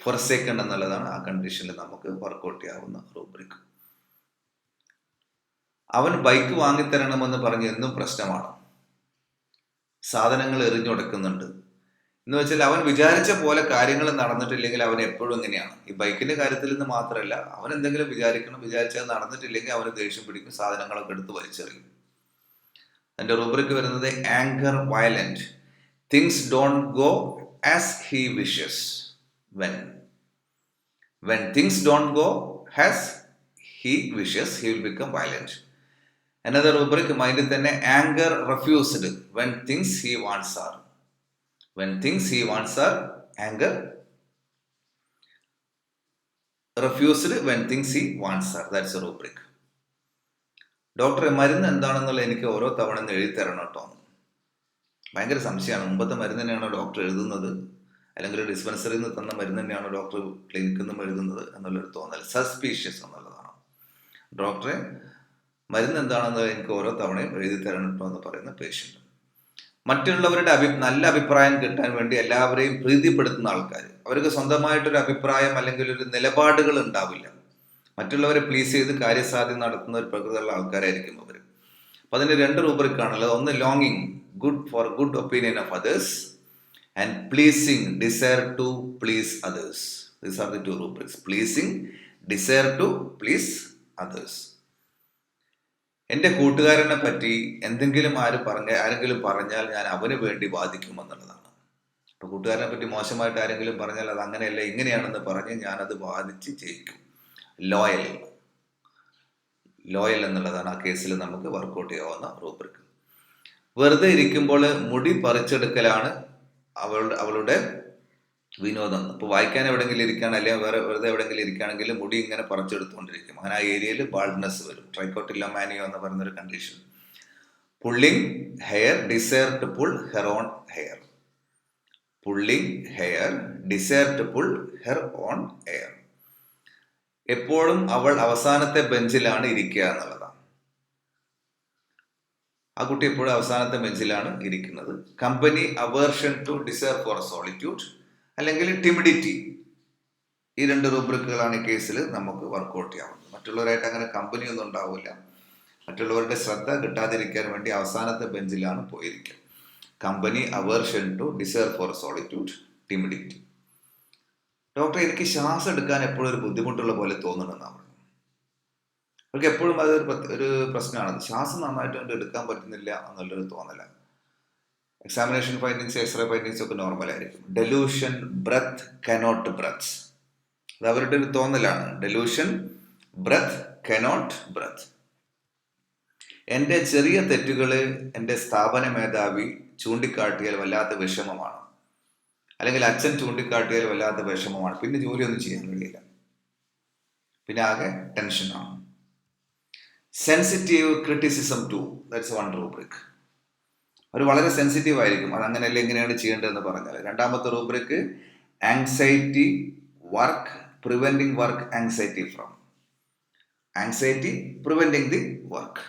ഫോർസേക്കൺ എന്നുള്ളതാണ് ആ കണ്ടീഷനിൽ നമുക്ക് വർക്കൗട്ട് ചെയ്യാവുന്ന റൂബ്രിക്. അവൻ ബൈക്ക് വാങ്ങിത്തരണമെന്ന് പറഞ്ഞ് എന്നും പ്രശ്നമാണ്, സാധനങ്ങൾ എറിഞ്ഞുടക്കുന്നുണ്ട്. എന്ന് വെച്ചാൽ അവൻ വിചാരിച്ച പോലെ കാര്യങ്ങൾ നടന്നിട്ടില്ലെങ്കിൽ അവൻ എപ്പോഴും ഇങ്ങനെയാണ്. ഈ ബൈക്കിന്റെ കാര്യത്തിൽ നിന്ന് മാത്രമല്ല, അവൻ എന്തെങ്കിലും വിചാരിച്ചത് നടന്നിട്ടില്ലെങ്കിൽ അവന് ദേഷ്യം പിടിക്കും, സാധനങ്ങളൊക്കെ എടുത്ത് വലിച്ചെറിയും. എൻ്റെ റൂബ്രിക് വരുന്നത് anchor violent, things don't go as he wishes when. When things don't go as he wishes, he will become violent. Another rubric മൈൻഡിൽ തന്നെ anger refused when things he wants are. When things he wants are anger, refused when things he wants are. That's a rubric. ഡോക്ടറെ മരുന്ന് എന്താണെന്നുള്ള എനിക്ക് ഓരോ തവണ എഴുതി തരണം കേട്ടോ. ഭയങ്കര സംശയമാണ്. മുമ്പത്തെ മരുന്ന് തന്നെയാണോ ഡോക്ടർ എഴുതുന്നത്, അല്ലെങ്കിൽ ഡിസ്പെൻസറിയിൽ നിന്ന് തന്ന മരുന്ന് തന്നെയാണോ ഡോക്ടർ ക്ലിനിക്കിൽ നിന്നും എഴുതുന്നത് എന്നുള്ളൊരു തോന്നൽ, സസ്പീഷ്യസ് എന്നുള്ളതാണ്. ഡോക്ടറെ മരുന്ന് എന്താണെന്ന് എനിക്ക് ഓരോ തവണയും എഴുതി തരണം കേട്ടോ എന്ന് പറയുന്ന പേഷ്യൻ്റ്. മറ്റുള്ളവരുടെ നല്ല അഭിപ്രായം കിട്ടാൻ വേണ്ടി എല്ലാവരെയും പ്രീതിപ്പെടുത്തുന്ന ആൾക്കാർ. അവർക്ക് സ്വന്തമായിട്ടൊരു അഭിപ്രായം അല്ലെങ്കിൽ ഒരു നിലപാടുകൾ ഉണ്ടാവില്ല. മറ്റുള്ളവരെ പ്ലീസ് ചെയ്ത് കാര്യസാധ്യം നടത്തുന്ന ഒരു പ്രകൃതിയുള്ള ആൾക്കാരായിരിക്കും അവർ. അപ്പം അതിന് രണ്ട് റൂബ്രിക്കാണുള്ളത്. ഒന്ന് ലോങ്ങിങ് for good opinion of others, and pleasing, desire to please others. These are the two rubrics. Pleasing, desire to please others. എൻ്റെ കൂട്ടുകാരനെ പറ്റി എന്തെങ്കിലും ആരെങ്കിലും പറഞ്ഞാൽ ഞാൻ അവന് വേണ്ടി വാദിക്കുമെന്നുള്ളതാണ്. അപ്പോൾ കൂട്ടുകാരനെ പറ്റി മോശമായിട്ട് ആരെങ്കിലും പറഞ്ഞാൽ അത് അങ്ങനെയല്ല ഇങ്ങനെയാണെന്ന് പറഞ്ഞ് ഞാനത് വാദിച്ച് ജയിക്കും. ലോയൽ എന്നുള്ളതാണ് ആ കേസിൽ നമുക്ക് വർക്കൗട്ട് ചെയ്യാവുന്ന റൂബ്രിക്. വെറുതെ ഇരിക്കുമ്പോൾ മുടി പറിച്ചെടുക്കലാണ് അവളുടെ വിനോദം. ഇപ്പോൾ വായിക്കാൻ എവിടെയെങ്കിലും ഇരിക്കുകയാണ്, അല്ലെങ്കിൽ വെറുതെ എവിടെയെങ്കിലും ഇരിക്കുകയാണെങ്കിൽ മുടി ഇങ്ങനെ പറിച്ചെടുത്തുകൊണ്ടിരിക്കും. അങ്ങനെ ആ ഏരിയയിൽ ബാൾഡ്നെസ് വരും. ട്രൈക്കോട്ടിലോമാനിയോ എന്ന് പറയുന്നൊരു condition. Pulling hair, desire to pull her own hair. Pulling hair, desire to pull her own hair. എപ്പോഴും അവൾ അവസാനത്തെ ബെഞ്ചിലാണ് ഇരിക്കുക എന്നുള്ളതാണ്. ആ കുട്ടി എപ്പോഴും അവസാനത്തെ ബെഞ്ചിലാണ് ഇരിക്കുന്നത്. Company aversion to desire for solitude, അല്ലെങ്കിൽ ടിമിഡിറ്റി. ഈ രണ്ട് റൂബ്രിക്കുകളാണ് ഈ കേസിൽ നമുക്ക് വർക്കൗട്ട് ചെയ്യാവുന്നത്. മറ്റുള്ളവരായിട്ട് അങ്ങനെ കമ്പനി ഒന്നും ഉണ്ടാവില്ല. മറ്റുള്ളവരുടെ ശ്രദ്ധ കിട്ടാതിരിക്കാൻ വേണ്ടി അവസാനത്തെ ബെഞ്ചിലാണ് പോയിരിക്കുക. Company aversion to desire for solitude, timidity. Doctor, എനിക്ക് ശ്വാസം എടുക്കാൻ എപ്പോഴും ഒരു ബുദ്ധിമുട്ടുള്ള പോലെ തോന്നുന്നുണ്ടെന്നാണ്. അവർക്ക് എപ്പോഴും അതൊരു പ്രശ്നമാണ്. ശ്വാസം നന്നായിട്ട് എടുക്കാൻ പറ്റുന്നില്ല എന്നുള്ളൊരു തോന്നലാണ്. എക്സാമിനേഷൻ ഫൈൻഡിങ്സ്, എക്സ്റേ ഫൈൻഡിങ്സ് ഒക്കെ നോർമലായിരിക്കും. Delusion, breath cannot breath. അത് അവരുടെ ഒരു തോന്നലാണ്. Delusion, breath cannot breath. എൻ്റെ ചെറിയ തെറ്റുകൾ എൻ്റെ സ്ഥാപന മേധാവി ചൂണ്ടിക്കാട്ടിയാൽ വല്ലാത്ത വിഷമമാണ്, അല്ലെങ്കിൽ അച്ഛൻ ചൂണ്ടിക്കാട്ടിയാൽ വല്ലാത്ത വിഷമമാണ്. പിന്നെ ജോലിയൊന്നും ചെയ്യാൻ കഴിയില്ല, പിന്നെ ആകെ ടെൻഷനാണ്. Sensitive criticism to, that's one rubric. അവർ വളരെ സെൻസിറ്റീവ് ആയിരിക്കും. അത് അങ്ങനെയല്ല എങ്ങനെയാണ് ചെയ്യേണ്ടതെന്ന് പറഞ്ഞാൽ. രണ്ടാമത്തെ rubric anxiety work, preventing work anxiety from. Anxiety preventing the work.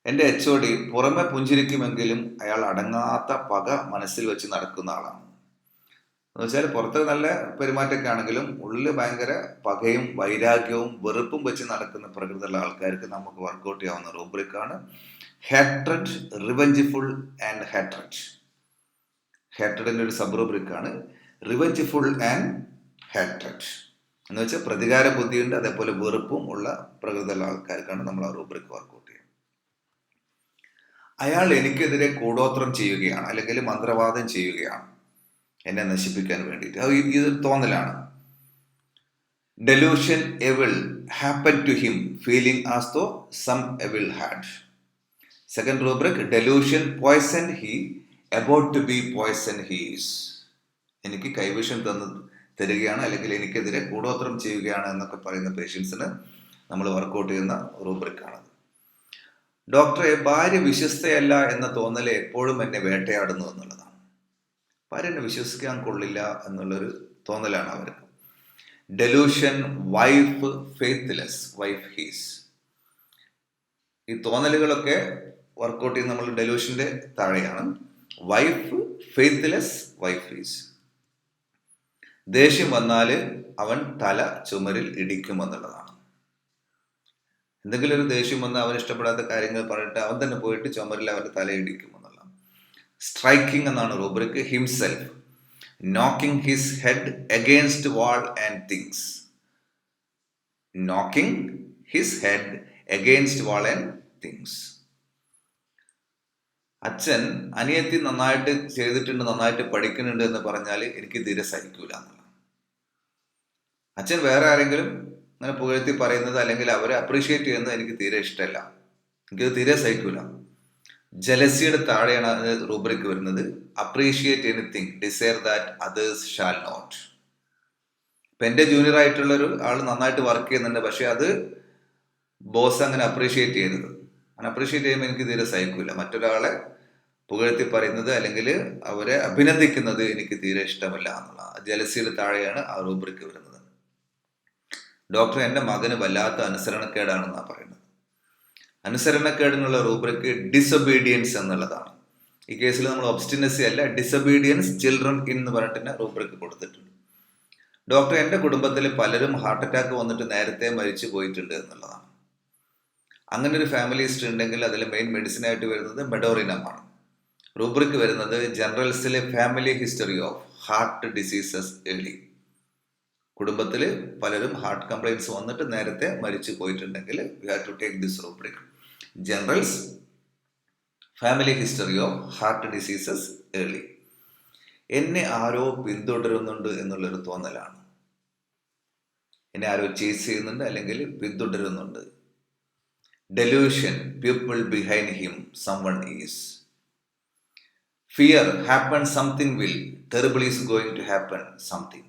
എൻ്റെ HOD പുറമെ പുഞ്ചിരിക്കുമെങ്കിലും അയാൾ അടങ്ങാത്ത പക മനസ്സിൽ വെച്ച് നടക്കുന്ന ആളാണ്. എന്ന് വെച്ചാൽ പുറത്ത് നല്ല പെരുമാറ്റമൊക്കെ ആണെങ്കിലും ഉള്ളിൽ ഭയങ്കര പകയും വൈരാഗ്യവും വെറുപ്പും വെച്ച് നടക്കുന്ന പ്രകൃതിയുള്ള ആൾക്കാർക്ക് നമുക്ക് വർക്കൗട്ട് ചെയ്യാവുന്ന റൂബ്രിക്കാണ് ഹാട്രഡ്, റിവെഞ്ച്ഫുൾ ആൻഡ് ഹാട്രഡ്. ഹാട്രഡിൻ്റെ ഒരു സബ് റൂബ്രിക്കാണ് റിവെഞ്ച്ഫുൾ ആൻഡ് ഹാട്രഡ്. എന്ന് വെച്ചാൽ പ്രതികാര ബുദ്ധിയുണ്ട്, അതേപോലെ വെറുപ്പും ഉള്ള പ്രകൃതിയുള്ള ആൾക്കാർക്കാണ് നമ്മൾ ആ റൂബ്രിക്ക് വർക്കൗട്ട് ചെയ്യുക. അയാൾ എനിക്കെതിരെ കൂടോത്രം ചെയ്യുകയാണ്, അല്ലെങ്കിൽ മന്ത്രവാദം ചെയ്യുകയാണ് എന്നെ നശിപ്പിക്കാൻ വേണ്ടിയിട്ട്. ഇതൊരു തോന്നലാണ്. Delusion, evil happen to him, feeling as though some evil had. Second rubric delusion, poison he, about to be poison he's. എനിക്ക് കൈവിഷം തരികയാണ്, അല്ലെങ്കിൽ എനിക്കെതിരെ കൂടോത്രം ചെയ്യുകയാണ് എന്നൊക്കെ പറയുന്ന പേഷ്യൻസിന് നമ്മൾ വർക്കൗട്ട് ചെയ്യുന്ന റൂബ്രിക്കാണ്. ഡോക്ടറെ, ഭാര്യ വിശ്വസ്തയല്ല എന്ന തോന്നൽ എപ്പോഴും എന്നെ വേട്ടയാടുന്നു എന്നുള്ളതാണ്. ഭാര്യ എന്നെ വിശ്വസിക്കാൻ കൊള്ളില്ല എന്നുള്ളൊരു തോന്നലാണ് അവർക്ക്. Delusion, wife faithless, wife he's. ഈ തോന്നലുകളൊക്കെ വർക്കൗട്ട് ചെയ്യുന്ന നമ്മൾ ഡെലൂഷന്റെ താഴെയാണ്. Wife faithless, wife he's. ദേഷ്യം വന്നാൽ അവൻ തല ചുമരിൽ ഇടിക്കുമെന്നുള്ളതാണ്. എന്തെങ്കിലും ഒരു ദേഷ്യം വന്ന് അവൻ ഇഷ്ടപ്പെടാത്ത കാര്യങ്ങൾ പറഞ്ഞിട്ട് അവൻ തന്നെ പോയിട്ട് ചുമരിൽ അവൻ്റെ തല ഇടിക്കുമെന്നുള്ള. സ്ട്രൈക്കിംഗ് എന്നാണ് rubric. Himself, knocking his head against wall and things. Knocking his head against wall and things. അച്ഛൻ അനിയത്തി നന്നായിട്ട് ചെയ്തിട്ടുണ്ട്, നന്നായിട്ട് പഠിക്കുന്നുണ്ട് എന്ന് പറഞ്ഞാൽ എനിക്ക് തീരെ സഹിക്കൂല എന്നുള്ള. അച്ഛൻ വേറെ ആരെങ്കിലും അങ്ങനെ പുകഴ്ത്തി പറയുന്നത് അല്ലെങ്കിൽ അവരെ അപ്രീഷിയേറ്റ് ചെയ്യുന്നത് എനിക്ക് തീരെ ഇഷ്ടമല്ല. എനിക്കത് തീരെ സഹിക്കൂല. ജലസിയുടെ താഴെയാണ് റൂബ്രിക് വരുന്നത്. Appreciate anything, desire that others shall not. ഇപ്പൊ എന്റെ ജൂനിയർ ആയിട്ടുള്ള ഒരു ആൾ നന്നായിട്ട് വർക്ക് ചെയ്യുന്നുണ്ട്, പക്ഷെ അത് ബോസ് അങ്ങനെ അപ്രീഷിയേറ്റ് ചെയ്യരുത്. അങ്ങനെ അപ്രീഷിയേറ്റ് ചെയ്യുമ്പോൾ എനിക്ക് തീരെ സഹിക്കൂല. മറ്റൊരാളെ പുകഴ്ത്തി പറയുന്നത് അല്ലെങ്കിൽ അവരെ അഭിനന്ദിക്കുന്നത് എനിക്ക് തീരെ ഇഷ്ടമല്ല എന്നുള്ളതാണ്. ജലസിയുടെ താഴെയാണ് ആ റൂബ്രിക് വരുന്നത്. ഡോക്ടർ, എൻ്റെ മകന് വല്ലാത്ത അനുസരണക്കേടാണെന്നാണ് പറയുന്നത്. അനുസരണക്കേടിനുള്ള റൂബ്രിക് ഡിസൊബീഡിയൻസ് എന്നുള്ളതാണ്. ഈ കേസിൽ നമ്മൾ ഒബ്സ്റ്റിനസി അല്ല, ഡിസൊബീഡിയൻസ് ചിൽഡ്രൻ എന്ന് പറഞ്ഞിട്ട് റൂബ്രിക് കൊടുത്തിട്ടുണ്ട്. ഡോക്ടർ, എൻ്റെ കുടുംബത്തിൽ പലരും ഹാർട്ട് അറ്റാക്ക് വന്നിട്ട് നേരത്തെ മരിച്ചു പോയിട്ടുണ്ട് എന്നുള്ളതാണ്. അങ്ങനെ ഒരു ഫാമിലി ഹിസ്റ്ററി ഉണ്ടെങ്കിൽ അതിൽ മെയിൻ മെഡിസിൻ ആയിട്ട് വരുന്നത് മെഡോറിനമാണ്. റൂബ്രിക് വരുന്നത് ജനറൽസിലെ family history of heart diseases early. കുടുംബത്തിൽ പലരും ഹാർട്ട് കംപ്ലൈൻറ്റ്സ് വന്നിട്ട് നേരത്തെ മരിച്ചു പോയിട്ടുണ്ടെങ്കിൽ you have to take this rubric. Generals family history of heart diseases early. എന്നെ ആരോ പിന്തുടരുന്നുണ്ട് എന്നുള്ളൊരു തോന്നലാണ്. എന്നെ ആരോ ചേസ് ചെയ്യുന്നുണ്ട് അല്ലെങ്കിൽ പിന്തുടരുന്നുണ്ട്. Delusion, people behind him, someone is. Fear, happen something will, terrible is going to happen something.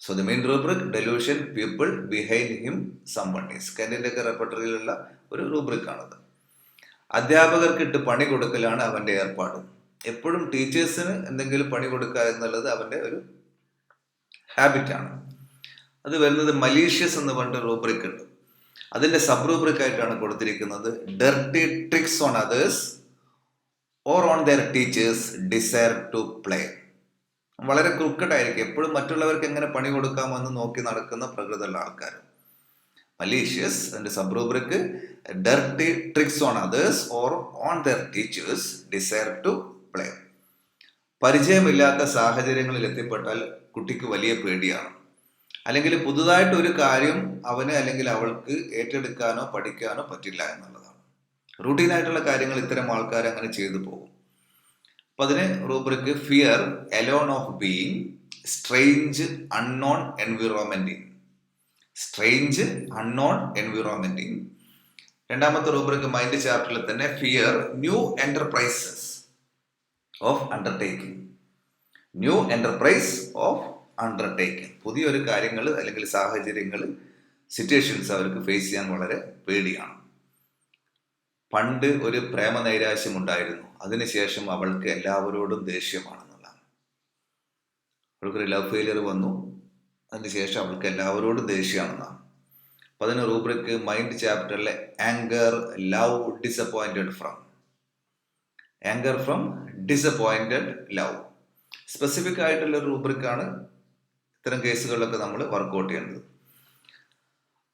So the main rubric, delusion, people behind him, someone is. കെന്റിന്റെ ഒക്കെ റെപ്പർട്ടറിയിലുള്ള ഒരു റൂബ്രിക് ആണത്. അധ്യാപകർക്ക് ഇട്ട് പണി കൊടുക്കലാണ് അവന്റെ ഏർപ്പാട്. എപ്പോഴും ടീച്ചേഴ്സിന് എന്തെങ്കിലും പണി കൊടുക്കുക എന്നുള്ളത് അവന്റെ ഒരു ഹാബിറ്റാണ്. അത് വരുന്നത് മലീഷ്യസ് എന്ന് പറഞ്ഞ റൂബ്രിക് ഉണ്ട്. അതിന്റെ സബ് റൂബ്രിക് ആയിട്ടാണ് കൊടുത്തിരിക്കുന്നത് dirty tricks on others or on their teachers, desire to play. വളരെ ക്രിക്കറ്റ് ആയിരിക്കും. എപ്പോഴും മറ്റുള്ളവർക്ക് എങ്ങനെ പണി കൊടുക്കാമെന്ന് നോക്കി നടക്കുന്ന പ്രകൃതമുള്ള ആൾക്കാർ. മലീഷ്യസ്, അതിന്റെ sub rubric dirty tricks on others or on their teachers, desire to play. പരിചയമില്ലാത്ത സാഹചര്യങ്ങളിൽ എത്തിപ്പെട്ടാൽ കുട്ടിക്ക് വലിയ പേടിയാണ്. അല്ലെങ്കിൽ പുതുതായിട്ട് ഒരു കാര്യം അവന് അല്ലെങ്കിൽ അവൾക്ക് ഏറ്റെടുക്കാനോ പഠിക്കാനോ പറ്റില്ല എന്നുള്ളതാണ്. റൂട്ടീനായിട്ടുള്ള കാര്യങ്ങൾ ഇത്തരം ആൾക്കാർ അങ്ങനെ ചെയ്തു പോകും. അപ്പൊ അതിന് rubric fear, alone of being, strange unknown environmenting. Strange unknown environmenting. രണ്ടാമത്തെ റൂബ്രിക് മൈൻഡ് ചാപ്റ്ററിൽ തന്നെ fear, new enterprises of undertaking. New enterprise of undertaking. പുതിയൊരു കാര്യങ്ങൾ അല്ലെങ്കിൽ സാഹചര്യങ്ങൾ, സിറ്റുവേഷൻസ് അവർക്ക് ഫേസ് ചെയ്യാൻ വളരെ പേടിയാണ്. പണ്ട് ഒരു പ്രേമ നൈരാശ്യം ഉണ്ടായിരുന്നു, അതിനുശേഷം അവൾക്ക് എല്ലാവരോടും ദേഷ്യമാണെന്നുള്ളതാണ്. അവൾക്കൊരു ലവ് ഫെയിലിയർ വന്നു, അതിനുശേഷം അവൾക്ക് എല്ലാവരോടും ദേഷ്യമാണെന്നാണ്. അപ്പൊ അതിന് റൂബ്രിക് മൈൻഡ് ചാപ്റ്ററിലെ anger, love, disappointed from. Anger from, disappointed, love. Specific ആയിട്ടുള്ള റൂബ്രിക്കാണ് ഇത്തരം കേസുകളിലൊക്കെ നമ്മൾ വർക്ക്ഔട്ട് ചെയ്യേണ്ടത്.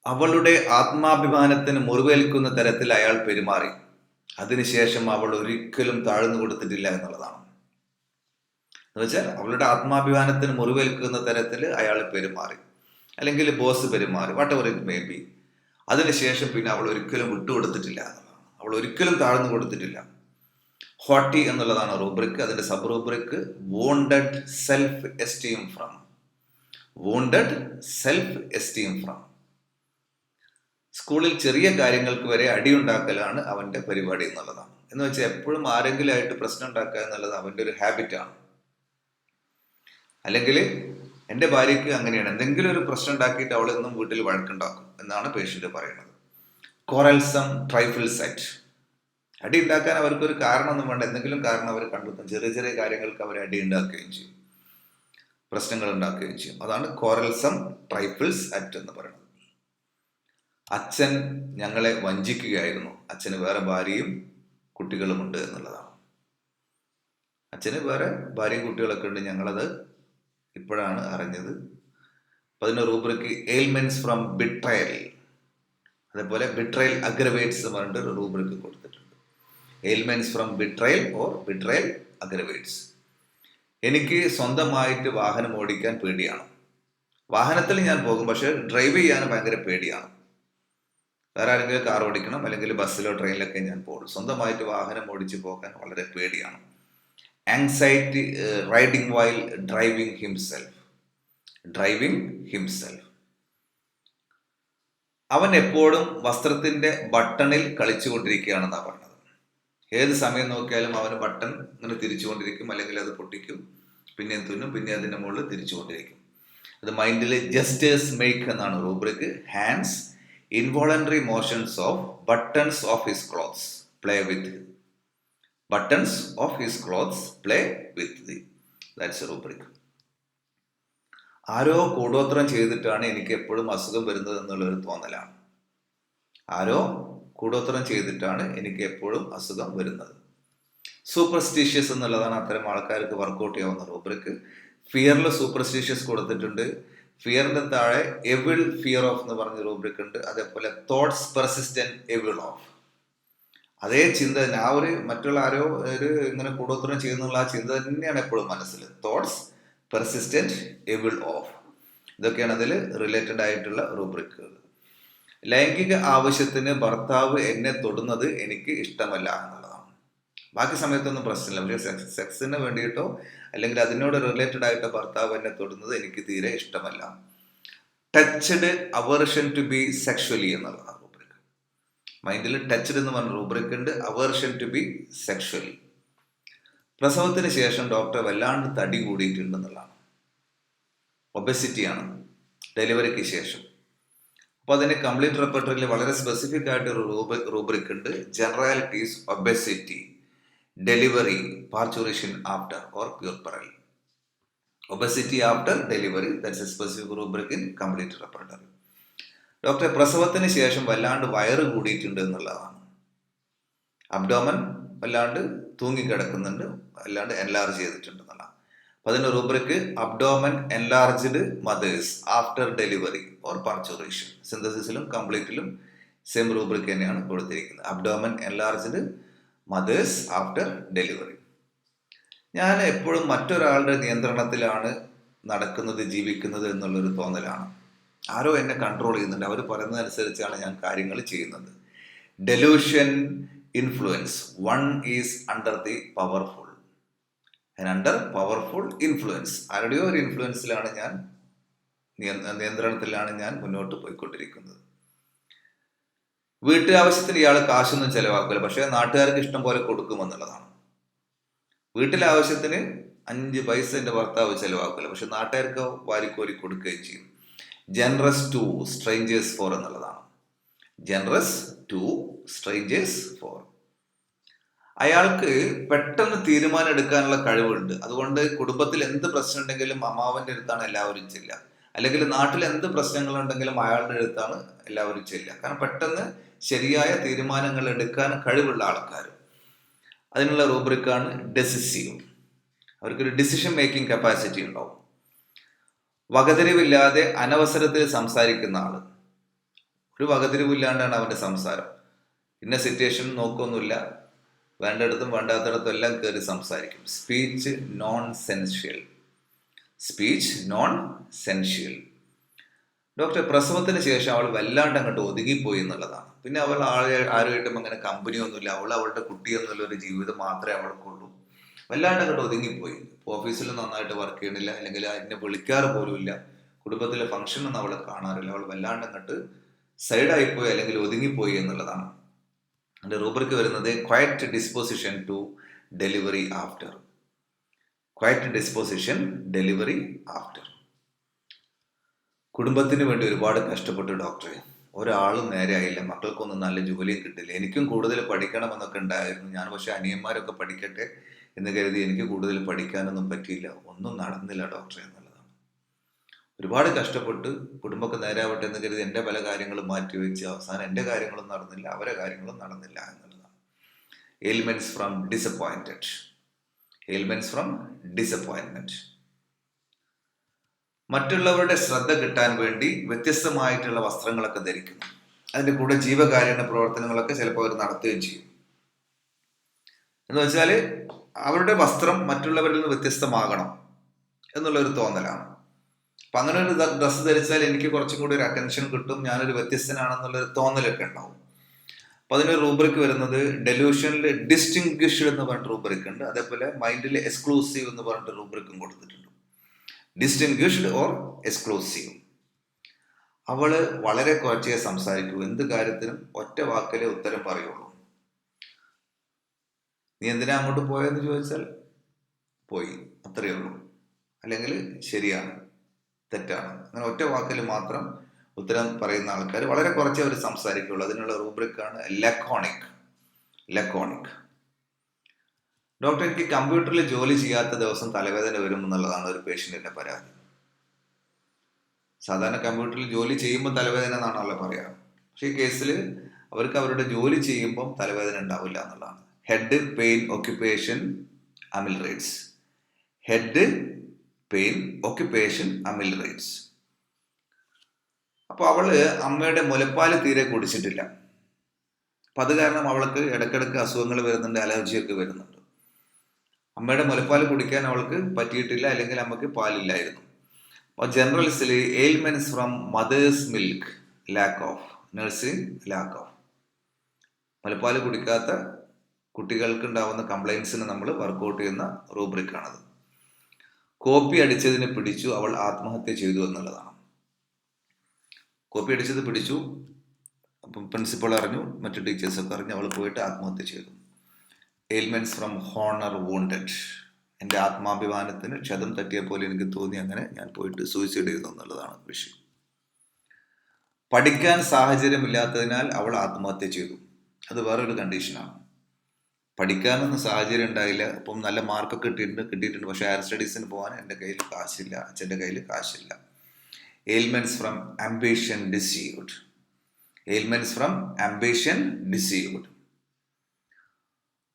അവളുടെ ആത്മാഭിമാനത്തിന് മുറിവേൽക്കുന്ന തരത്തിൽ അയാൾ പെരുമാറി, അതിനുശേഷം അവൾ ഒരിക്കലും താഴ്ന്നു കൊടുത്തിട്ടില്ല എന്നുള്ളതാണ്. എന്ന് വെച്ചാൽ അവളുടെ ആത്മാഭിമാനത്തിന് മുറിവേൽക്കുന്ന തരത്തിൽ അയാൾ പെരുമാറി, അല്ലെങ്കിൽ ബോസ് പെരുമാറി, what ever it may be. അതിനുശേഷം പിന്നെ അവൾ ഒരിക്കലും വിട്ടുകൊടുത്തിട്ടില്ല എന്നുള്ളതാണ്. അവൾ ഒരിക്കലും താഴ്ന്നു കൊടുത്തിട്ടില്ല. ഹോട്ടി എന്നുള്ളതാണ് റൂബ്രിക്. അതിന്റെ sub rubric wanted self esteem from. Wanted self esteem from. സ്കൂളിൽ ചെറിയ കാര്യങ്ങൾക്ക് വരെ അടിയുണ്ടാക്കലാണ് അവന്റെ പരിപാടി എന്നുള്ളതാണ്. എന്ന് വെച്ചാൽ എപ്പോഴും ആരെങ്കിലും ആയിട്ട് പ്രശ്നം ഉണ്ടാക്കുക എന്നുള്ളത് അവന്റെ ഒരു ഹാബിറ്റാണ്. അല്ലെങ്കിൽ എൻ്റെ ഭാര്യയ്ക്ക് അങ്ങനെയാണ്, എന്തെങ്കിലും ഒരു പ്രശ്നം ഉണ്ടാക്കിയിട്ട് അവൾ എന്നും വീട്ടിൽ വഴക്കുണ്ടാക്കും എന്നാണ് പേഷ്യന്റ് പറയുന്നത്. കോറൽസം ട്രൈഫിൾ സെറ്റ്. അടി ഉണ്ടാക്കാൻ അവർക്കൊരു കാരണമൊന്നും വേണ്ട, എന്തെങ്കിലും കാരണം അവർ കണ്ടെത്തും. ചെറിയ ചെറിയ കാര്യങ്ങൾക്ക് അവർ അടി ഉണ്ടാക്കുകയും ചെയ്യും, പ്രശ്നങ്ങൾ ഉണ്ടാക്കുകയും ചെയ്യും. അതാണ് കോറൽസം ട്രൈഫിൾസ് ആക്ട് എന്ന് പറയുന്നത്. അച്ഛൻ ഞങ്ങളെ വഞ്ചിക്കുകയായിരുന്നു, അച്ഛന് വേറെ ഭാര്യയും കുട്ടികളുമുണ്ട് എന്നുള്ളതാണ്. അച്ഛന് വേറെ ഭാര്യയും കുട്ടികളൊക്കെ ഉണ്ട്, ഞങ്ങളത് ഇപ്പോഴാണ് അറിഞ്ഞത്. അപ്പൊ അതിന്റെ റൂബ്രിക് എയിൽമെന്റ്സ് ഫ്രം ബിട്രയൽ. അതേപോലെ ബിട്രയൽ അഗ്രവേറ്റ്സ് എന്ന് പറഞ്ഞിട്ട് റൂബ്രിക് കൊടുത്തിട്ടുണ്ട്. Ailments from betrayal or betrayal aggravates. എനിക്ക് സ്വന്തമായിട്ട് വാഹനം ഓടിക്കാൻ പേടിയാണ്. വാഹനത്തിൽ ഞാൻ പോകും, പക്ഷെ ഡ്രൈവ് ചെയ്യാൻ ഭയങ്കര പേടിയാണ്. വേറെ ആരെങ്കിലും കാർ ഓടിക്കണം, അല്ലെങ്കിൽ ബസ്സിലോ ട്രെയിനിലൊക്കെ ഞാൻ പോകും. സ്വന്തമായിട്ട് വാഹനം ഓടിച്ച് പോകാൻ വളരെ പേടിയാണ്. Anxiety riding while driving himself. Driving himself. അവൻ എപ്പോഴും വസ്ത്രത്തിന്റെ ബട്ടണിൽ കളിച്ചുകൊണ്ടിരിക്കുകയാണെന്നാണ് പറഞ്ഞത്. ഏത് സമയം നോക്കിയാലും അവന് ബട്ടൺ ഇങ്ങനെ തിരിച്ചുകൊണ്ടിരിക്കും, അല്ലെങ്കിൽ അത് പൊട്ടിക്കും, പിന്നെ തുന്നും, പിന്നെ അതിന്റെ മുകളിൽ തിരിച്ചുകൊണ്ടിരിക്കും. അത് മൈൻഡിൽ ജസ്റ്റേഴ്സ് മേക്ക് എന്നാണ് rubric. Hands involuntary motions of buttons of his clothes play with buttons of his clothes play with that's rubric. ആരോ കൂടോത്രം ചെയ്തിട്ടാണ് എനിക്ക് എപ്പോഴും അസുഖം വരുന്നത് എന്നുള്ളൊരു തോന്നലാണ്. ആരോ കൂടോത്രം ചെയ്തിട്ടാണ് എനിക്ക് എപ്പോഴും അസുഖം വരുന്നത്. സൂപ്പർസ്റ്റിഷ്യസ് എന്നുള്ളതാണ് അത്തരം ആൾക്കാർക്ക് വർക്കൗട്ട് ചെയ്യാവുന്ന റൂബ്രിക്. ഫിയറിൽ സൂപ്പർസ്റ്റിഷ്യസ് കൊടുത്തിട്ടുണ്ട്. ഫിയറിന്റെ താഴെ എവിൾ ഫിയർ ഓഫ് എന്ന് പറഞ്ഞ റൂബ്രിക് ഉണ്ട്. അതേപോലെ തോട്ട്സ് പെർസിസ്റ്റന്റ് എവിൾ ഓഫ്. അതേ ചിന്ത തന്നെ, ആ ഒരു മറ്റുള്ള ആരോ ഒരു ഇങ്ങനെ കൂടോത്രം ചെയ്യുന്നുള്ള ആ ചിന്ത തന്നെയാണ് എപ്പോഴും മനസ്സിൽ. Thoughts persistent evil of. ഇതൊക്കെയാണ് അതിൽ റിലേറ്റഡ് ആയിട്ടുള്ള റൂബ്രിക്കുകൾ. ലൈംഗിക ആവശ്യത്തിന് ഭർത്താവ് എന്നെ തൊടുന്നത് എനിക്ക് ഇഷ്ടമല്ല എന്നുള്ളതാണ്. ബാക്കി സമയത്തൊന്നും പ്രശ്നമില്ല, പക്ഷേ സെക്സിന് വേണ്ടിയിട്ടോ അല്ലെങ്കിൽ അതിനോട് റിലേറ്റഡ് ആയിട്ടോ ഭർത്താവ് എന്നെ തൊടുന്നത് എനിക്ക് തീരെ ഇഷ്ടമല്ല. Touched aversion to be sexually എന്നുള്ളതാണ് റൂബ്രിക്. മൈൻഡിൽ ടച്ച്ഡ് എന്ന് പറഞ്ഞ റൂബ്രിക് ഉണ്ട്. Aversion to be sexually. പ്രസവത്തിന് ശേഷം ഡോക്ടർ വല്ലാണ്ട് തടി കൂടിയിട്ടുണ്ടെന്നുള്ളതാണ്. ഒബെസിറ്റിയാണ് ഡെലിവറിക്ക് ശേഷം. അപ്പോൾ അതിന് കംപ്ലീറ്റ് റെപ്പർട്ടറിയിൽ വളരെ സ്പെസിഫിക് ആയിട്ട് ഒരു റൂബ്രിക് ഉണ്ട്. Generalities, obesity, delivery, parturition after or puerperal. Obesity after delivery, that's a specific rubric in complete repertory. ഡോക്ടറെ പ്രസവത്തിന് ശേഷം വല്ലാണ്ട് വയറ് കൂടിയിട്ടുണ്ട് എന്നുള്ളതാണ്. അബ്ഡോമൻ വല്ലാണ്ട് തൂങ്ങിക്കിടക്കുന്നുണ്ട്, വല്ലാണ്ട് എൻലാർജ് ചെയ്തിട്ടുണ്ട് എന്നുള്ളതാണ്. അപ്പം അതിന് rubric abdomen enlarged mothers after delivery or parturition. സിന്തസിസിലും കംപ്ലീറ്റിലും സെയിം റൂബ്രിക് തന്നെയാണ് കൊടുത്തിരിക്കുന്നത്. Abdomen enlarged mothers after delivery. ഞാൻ എപ്പോഴും മറ്റൊരാളുടെ നിയന്ത്രണത്തിലാണ് നടക്കുന്നത്, ജീവിക്കുന്നത് എന്നുള്ളൊരു തോന്നലാണ്. ആരോ എന്നെ കൺട്രോൾ ചെയ്യുന്നുണ്ട്, അവർ പറയുന്നതനുസരിച്ചാണ് ഞാൻ കാര്യങ്ങൾ ചെയ്യുന്നത്. Delusion influence. One is under the powerful and under powerful influence. ആരുടെയോ ഒരു ഇൻഫ്ലുവൻസിലാണ് ഞാൻ, നിയന്ത്രണത്തിലാണ് ഞാൻ മുന്നോട്ട് പോയിക്കൊണ്ടിരിക്കുന്നത്. വീട്ടാവശ്യത്തിന് ഇയാൾ കാശൊന്നും ചെലവാക്കില്ല, പക്ഷെ നാട്ടുകാർക്ക് ഇഷ്ടം പോലെ കൊടുക്കുമെന്നുള്ളതാണ്. വീട്ടിലെ ആവശ്യത്തിന് 5 പൈസ എൻ്റെ ഭർത്താവ് ചെലവാക്കില്ല, പക്ഷെ നാട്ടുകാർക്ക് വാരിക്കോരി കൊടുക്കുകയും ചെയ്യും. ജനറസ് ടു സ്ട്രേഞ്ചേഴ്സ് ഫോർ എന്നുള്ളതാണ്. Generous to strangers for. അയാൾക്ക് പെട്ടെന്ന് തീരുമാനം എടുക്കാനുള്ള കഴിവുണ്ട്. അതുകൊണ്ട് കുടുംബത്തിൽ എന്ത് പ്രശ്നം ഉണ്ടെങ്കിലും അമ്മാവൻ്റെ അടുത്താണ് എല്ലാവരും ചെല്ലുക, അല്ലെങ്കിൽ നാട്ടിൽ എന്ത് പ്രശ്നങ്ങളുണ്ടെങ്കിലും അയാളുടെ അടുത്താണ് എല്ലാവരും ചെല്ലുക. കാരണം പെട്ടെന്ന് ശരിയായ തീരുമാനങ്ങൾ എടുക്കാൻ കഴിവുള്ള ആൾക്കാർ. അതിനുള്ള റൂബ്രിക്കാണ് ഡെസിസീവ്. അവർക്കൊരു ഡിസിഷൻ മേക്കിംഗ് കപ്പാസിറ്റി ഉണ്ടാവും. വകതിരിവില്ലാതെ അനവസരത്തിൽ സംസാരിക്കുന്ന ആള്. ഒരു വകതിരിവില്ലാണ്ടാണ് അവന്റെ സംസാരം. ഇന്ന സിറ്റുവേഷൻ നോക്കൊന്നുമില്ല, വേണ്ടയിടത്തും വേണ്ടാത്തടത്തും എല്ലാം കയറി സംസാരിക്കും. Speech nonsensical. Speech nonsensical. Doctor പ്രസവത്തിന് ശേഷം അവൾ വല്ലാണ്ട് അങ്ങോട്ട് ഒതുങ്ങിപ്പോയി എന്നുള്ളതാണ്. പിന്നെ അവൾ ആരുമായിട്ടും അങ്ങനെ കമ്പനിയൊന്നുമില്ല. അവളുടെ കുട്ടി എന്നുള്ളൊരു ജീവിതം മാത്രമേ അവൾക്കുള്ളൂ. വല്ലാണ്ട് അങ്ങോട്ട് ഒതുങ്ങിപ്പോയി. ഓഫീസിൽ നന്നായിട്ട് വർക്ക് ചെയ്യണില്ല, അല്ലെങ്കിൽ എന്നെ വിളിക്കാറ് പോലും ഇല്ല. കുടുംബത്തിലെ ഫംഗ്ഷനൊന്നും അവളെ കാണാറില്ല. അവൾ വല്ലാണ്ട് അങ്ങോട്ട് സൈഡായിപ്പോയി, അല്ലെങ്കിൽ ഒതുങ്ങിപ്പോയി എന്നുള്ളതാണ്. എൻ്റെ റൂബ്രിക് വരുന്നത് quiet disposition to delivery after. Quiet disposition delivery after. കുടുംബത്തിന് വേണ്ടി ഒരുപാട് കഷ്ടപ്പെട്ടു ഡോക്ടറെ. ഒരാളും നേരെ ആയില്ല, മക്കൾക്കൊന്നും നല്ല ജോലിയും കിട്ടില്ല. എനിക്കും കൂടുതൽ പഠിക്കണമെന്നൊക്കെ ഉണ്ടായിരുന്നു. ഞാൻ പക്ഷെ അനിയന്മാരൊക്കെ പഠിക്കട്ടെ എന്ന് കരുതി എനിക്ക് കൂടുതൽ പഠിക്കാനൊന്നും പറ്റിയില്ല. ഒന്നും നടന്നില്ല ഡോക്ടറെ എന്നുള്ളതാണ്. ഒരുപാട് കഷ്ടപ്പെട്ട് കുടുംബമൊക്കെ നേരാവട്ടെ എന്ന് കരുതി എൻ്റെ പല കാര്യങ്ങളും മാറ്റിവെച്ച് അവസാനം എൻ്റെ കാര്യങ്ങളും നടന്നില്ല, അവരെ കാര്യങ്ങളും നടന്നില്ല എന്നുള്ളതാണ്. Ailments from disappointed. Ailments from disappointment. മറ്റുള്ളവരുടെ ശ്രദ്ധ കിട്ടാൻ വേണ്ടി വ്യത്യസ്തമായിട്ടുള്ള വസ്ത്രങ്ങളൊക്കെ ധരിക്കുന്നു. അതിൻ്റെ കൂടെ ജീവകാരുണ്യ പ്രവർത്തനങ്ങളൊക്കെ ചിലപ്പോൾ അവർ നടത്തുകയും ചെയ്യും. എന്ന് വെച്ചാൽ അവരുടെ വസ്ത്രം മറ്റുള്ളവരിൽ നിന്ന് വ്യത്യസ്തമാകണം എന്നുള്ളൊരു തോന്നലാണ്. അപ്പം അങ്ങനെ ഒരു ഡ്രസ്സ് ധരിച്ചാൽ എനിക്ക് കുറച്ചും കൂടി ഒരു അറ്റൻഷൻ കിട്ടും, ഞാനൊരു വ്യത്യസ്തനാണെന്നുള്ളൊരു തോന്നലൊക്കെ ഉണ്ടാവും. അപ്പം അതിനൊരു റൂബ്രിക് വരുന്നത് ഡെലൂഷനിൽ ഡിസ്റ്റിങ്വിഷ്ഡ് എന്ന് പറഞ്ഞിട്ട് റൂബ്രിക് ഉണ്ട്. അതേപോലെ മൈൻഡിൽ എക്സ്ക്ലൂസീവ് എന്ന് പറഞ്ഞിട്ട് റൂബ്രിക്കും കൊടുത്തിട്ടുണ്ട്. Distinguished or exclusive. അവള് വളരെ കുറച്ചേ സംസാരിക്കൂ, എന്ത് കാര്യത്തിനും ഒറ്റ വാക്കിലെ ഉത്തരം പറയുള്ളൂ. നീ എന്തിനാ അങ്ങോട്ട് പോയെന്ന് ചോദിച്ചാൽ പോയി, അത്രയേ ഉള്ളൂ. അല്ലെങ്കിൽ ശരിയാണ്, തെറ്റാണ്, അങ്ങനെ ഒറ്റ വാക്കിൽ മാത്രം ഉത്തരം പറയുന്ന ആൾക്കാർ വളരെ കുറച്ചേ അവർ സംസാരിക്കുള്ളൂ. അതിനുള്ള റൂബ്രിക്കാണ് ലക്കോണിക്. ഡോക്ടർ, എനിക്ക് കമ്പ്യൂട്ടറിൽ ജോലി ചെയ്യാത്ത ദിവസം തലവേദന വരും എന്നുള്ളതാണ് ഒരു പേഷ്യന്റിന്റെ പരാതി. സാധാരണ കമ്പ്യൂട്ടറിൽ ജോലി ചെയ്യുമ്പോൾ തലവേദന എന്നാണല്ലോ പറയാ. പക്ഷെ ഈ കേസിൽ അവർക്ക് അവരുടെ ജോലി ചെയ്യുമ്പോൾ തലവേദന ഉണ്ടാവില്ല എന്നുള്ളതാണ്. Head pain occupation ameliorates. Head pain occupation ameliorates. അപ്പൊ അവള് അമ്മയുടെ മുലപ്പാല് തീരെ കുടിച്ചിട്ടില്ല. അപ്പൊ അത് കാരണം അവൾക്ക് ഇടക്കിടക്ക് അസുഖങ്ങൾ വരുന്നുണ്ട്, അലർജിയൊക്കെ വരുന്നുണ്ട്. അമ്മയുടെ മുലപ്പാൽ കുടിക്കാൻ അവൾക്ക് പറ്റിയിട്ടില്ല, അല്ലെങ്കിൽ അമ്മക്ക് പാലില്ലായിരുന്നു. അപ്പോൾ ജനറൽസിൽ ailments from mother's milk lack of nursing lack of. മുലപ്പാൽ കുടിക്കാത്ത കുട്ടികൾക്ക് ഉണ്ടാവുന്ന കംപ്ലൈൻസിന് നമ്മൾ വർക്കൗട്ട് ചെയ്യുന്ന റൂബ്രിക്കാണത്. കോപ്പി അടിച്ചതിന് പിടിച്ചു, അവൾ ആത്മഹത്യ ചെയ്തു എന്നുള്ളതാണ്. കോപ്പി അടിച്ചത് പിടിച്ചു, അപ്പം പ്രിൻസിപ്പൾ അറിഞ്ഞു, മറ്റു ടീച്ചേഴ്സൊക്കെ അറിഞ്ഞു, അവൾ പോയിട്ട് ആത്മഹത്യ ചെയ്തു. Ailments from honour wounded. എൻ്റെ ആത്മാഭിമാനത്തിന് ക്ഷതം തട്ടിയ പോലെ എനിക്ക് തോന്നി, അങ്ങനെ ഞാൻ പോയിട്ട് സൂയിസൈഡ് ചെയ്തു എന്നുള്ളതാണ് വിഷയം. പഠിക്കാൻ സാഹചര്യമില്ലാത്തതിനാൽ അവൾ ആത്മഹത്യ ചെയ്തു. അത് വേറൊരു കണ്ടീഷനാണ്. പഠിക്കാനൊന്നും സാഹചര്യം ഉണ്ടായില്ല, അപ്പം നല്ല മാർക്കൊക്കെ കിട്ടിയിട്ടുണ്ട്, പക്ഷെ ഹയർ സ്റ്റഡീസിന് പോകാൻ എൻ്റെ കയ്യിൽ കാശില്ല, അച്ഛൻ്റെ കയ്യിൽ കാശില്ല. Ailments from ambition deceived. Ailments from ambition deceived.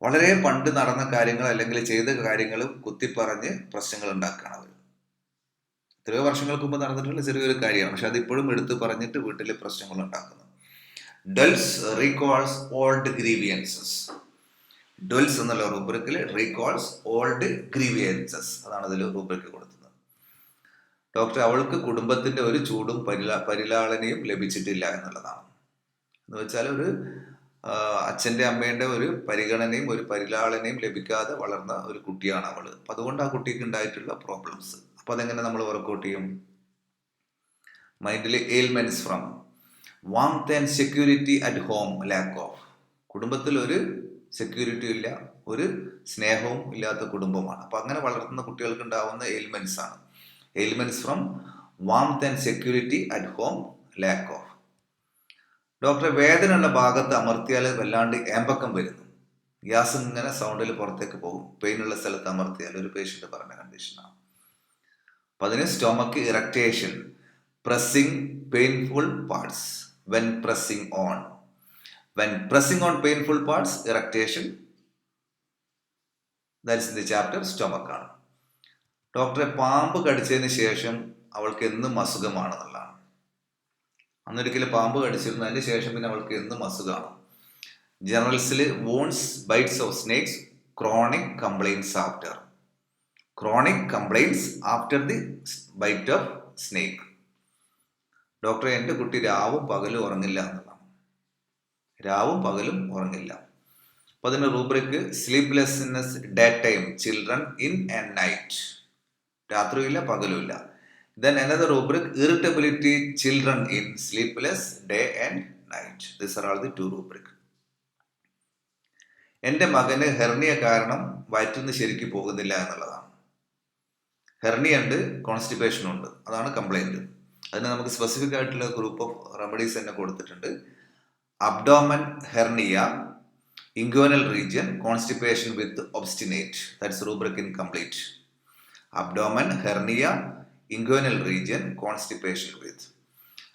വളരെ പണ്ട് നടന്ന കാര്യങ്ങൾ അല്ലെങ്കിൽ ചെയ്ത കാര്യങ്ങൾ കുത്തിപ്പറഞ്ഞ് പ്രശ്നങ്ങൾ ഉണ്ടാക്കുകയാണ് അവർ. എത്രയോ വർഷങ്ങൾക്ക് മുമ്പ് നടന്നിട്ടുള്ള ചെറിയൊരു കാര്യമാണ്, പക്ഷെ അതിപ്പോഴും എടുത്തു പറഞ്ഞിട്ട് വീട്ടിൽ പ്രശ്നങ്ങൾ ഉണ്ടാക്കുന്നു. ഡൽസ് റീകോൾസ് ഓൾഡ് ഗ്രീവിയൻസസ്. ഡൽസ് എന്നുള്ള റൂബ്രിക്കിൽ റീകോൾസ് ഓൾഡ് ഗ്രീവിയൻസസ്, അതാണ് അതിൽ റൂബ്രിക്ക് കൊടുത്തത്. ഡോക്ടർ, അവൾക്ക് കുടുംബത്തിന്റെ ഒരു ചൂടും പരിലാളനയും ലഭിച്ചിട്ടില്ല എന്നുള്ളതാണ്. എന്ന് വെച്ചാൽ ഒരു അച്ഛൻ്റെ അമ്മേൻ്റെ ഒരു പരിഗണനയും ഒരു പരിലാളനയും ലഭിക്കാതെ വളർന്ന ഒരു കുട്ടിയാണ് അവള്. അപ്പം അതുകൊണ്ട് ആ കുട്ടിക്ക് ഉണ്ടായിട്ടുള്ള പ്രോബ്ലംസ്. അപ്പം അതെങ്ങനെ നമ്മൾ വർക്കൗട്ട് ചെയ്യും? മൈൻഡിൽ ailments from warmth and security at home lack of. കുടുംബത്തിൽ ഒരു സെക്യൂരിറ്റി ഇല്ല, ഒരു സ്നേഹവും ഇല്ലാത്ത കുടുംബമാണ്. അപ്പം അങ്ങനെ വളർത്തുന്ന കുട്ടികൾക്ക് ഉണ്ടാവുന്ന എയിൽമെന്റ്സ് ആണ്. Ailments from warmth and security at home lack of. ഡോക്ടറെ, വേദനയുള്ള ഭാഗത്ത് അമർത്തിയാൽ വല്ലാണ്ട് ഏമ്പക്കം വരുന്നു, ഗ്യാസ് ഇങ്ങനെ സൗണ്ടിൽ പുറത്തേക്ക് പോകും. പെയിനുള്ള സ്ഥലത്ത് അമർത്തിയാൽ, ഒരു പേഷ്യന്റ് പറഞ്ഞ കണ്ടീഷനാണ്. അപ്പൊ അതിന് stomach eructation, pressing painful parts when pressing on. When pressing on painful parts, eructation. That's in the chapter stomach ആണ്. ഡോക്ടറെ, പാമ്പ് കടിച്ചതിന് ശേഷം അവൾക്ക് എന്നും അസുഖമാണെന്നുള്ളതാണ്. അന്നൊരിക്കലും പാമ്പ് കടിച്ചിരുന്നു, അതിന് ശേഷം പിന്നെ അവൾക്ക് എന്നും അസുഖമാണ്. ജനറൽസിൽ wounds bites of snakes chronic complaints after. Chronic complaints after the bite of snake. ഡോക്ടറെ, എൻ്റെ കുട്ടി രാവും പകലും ഉറങ്ങില്ല എന്നുള്ളതാണ്. രാവും പകലും ഉറങ്ങില്ല. അപ്പൊ അതിന്റെ rubric sleeplessness day time children in and night. രാത്രിയില്ല പകലുമില്ല. Then another rubric, irritability children in sleepless day and night. These are all the two rubric. എൻ്റെ മകന് ഹെർണിയ കാരണം വയറ്റിന്ന് ശരിക്കും പോകുന്നില്ല എന്നുള്ളതാണ്. ഹെർണിയ ഉണ്ട്, കോൺസ്റ്റിപ്പേഷൻ ഉണ്ട്, അതാണ് കംപ്ലൈന്റ്. അതിന് നമുക്ക് സ്പെസിഫിക് ആയിട്ടുള്ള ഗ്രൂപ്പ് ഓഫ് റെമഡീസ് തന്നെ കൊടുത്തിട്ടുണ്ട്. Abdomen hernia, inguinal region, constipation with obstinate. That's rubric in complete. Abdomen hernia, inguinal region, constipation with.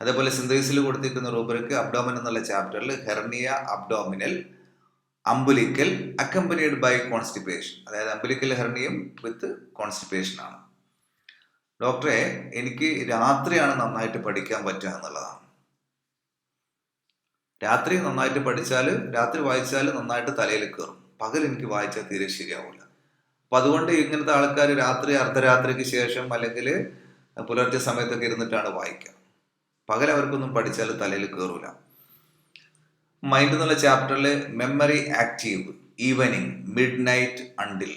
അതേപോലെ സിന്തസിൽ കൊടുത്തിരിക്കുന്ന റൂബ്രിക്ക് അബ്ഡോമൻ എന്നുള്ള ചാപ്റ്ററിൽ hernia abdominal umbilical accompanied by constipation, അതായത് അംബുലിക്കൽ ഹെർണിയും വിത്ത് കോൺസ്റ്റിപ്പേഷൻ ആണ്. ഡോക്ടറെ, എനിക്ക് രാത്രിയാണ് നന്നായിട്ട് പഠിക്കാൻ പറ്റുക എന്നുള്ളതാണ്. രാത്രി നന്നായിട്ട് പഠിച്ചാൽ, രാത്രി വായിച്ചാൽ നന്നായിട്ട് തലയിൽ കയറും, പകൽ എനിക്ക് വായിച്ചാൽ തീരെ ശരിയാവില്ല. അപ്പൊ അതുകൊണ്ട് ഇങ്ങനത്തെ ആൾക്കാർ രാത്രി അർദ്ധരാത്രിക്ക് ശേഷം അല്ലെങ്കിൽ പുലർച്ചെ സമയത്തൊക്കെ ഇരുന്നിട്ടാണ് വായിക്കുക. പകൽ അവർക്കൊന്നും പഠിച്ചാൽ തലയിൽ കയറൂല. മൈൻഡ് എന്നുള്ള ചാപ്റ്ററിൽ memory active evening mid night until.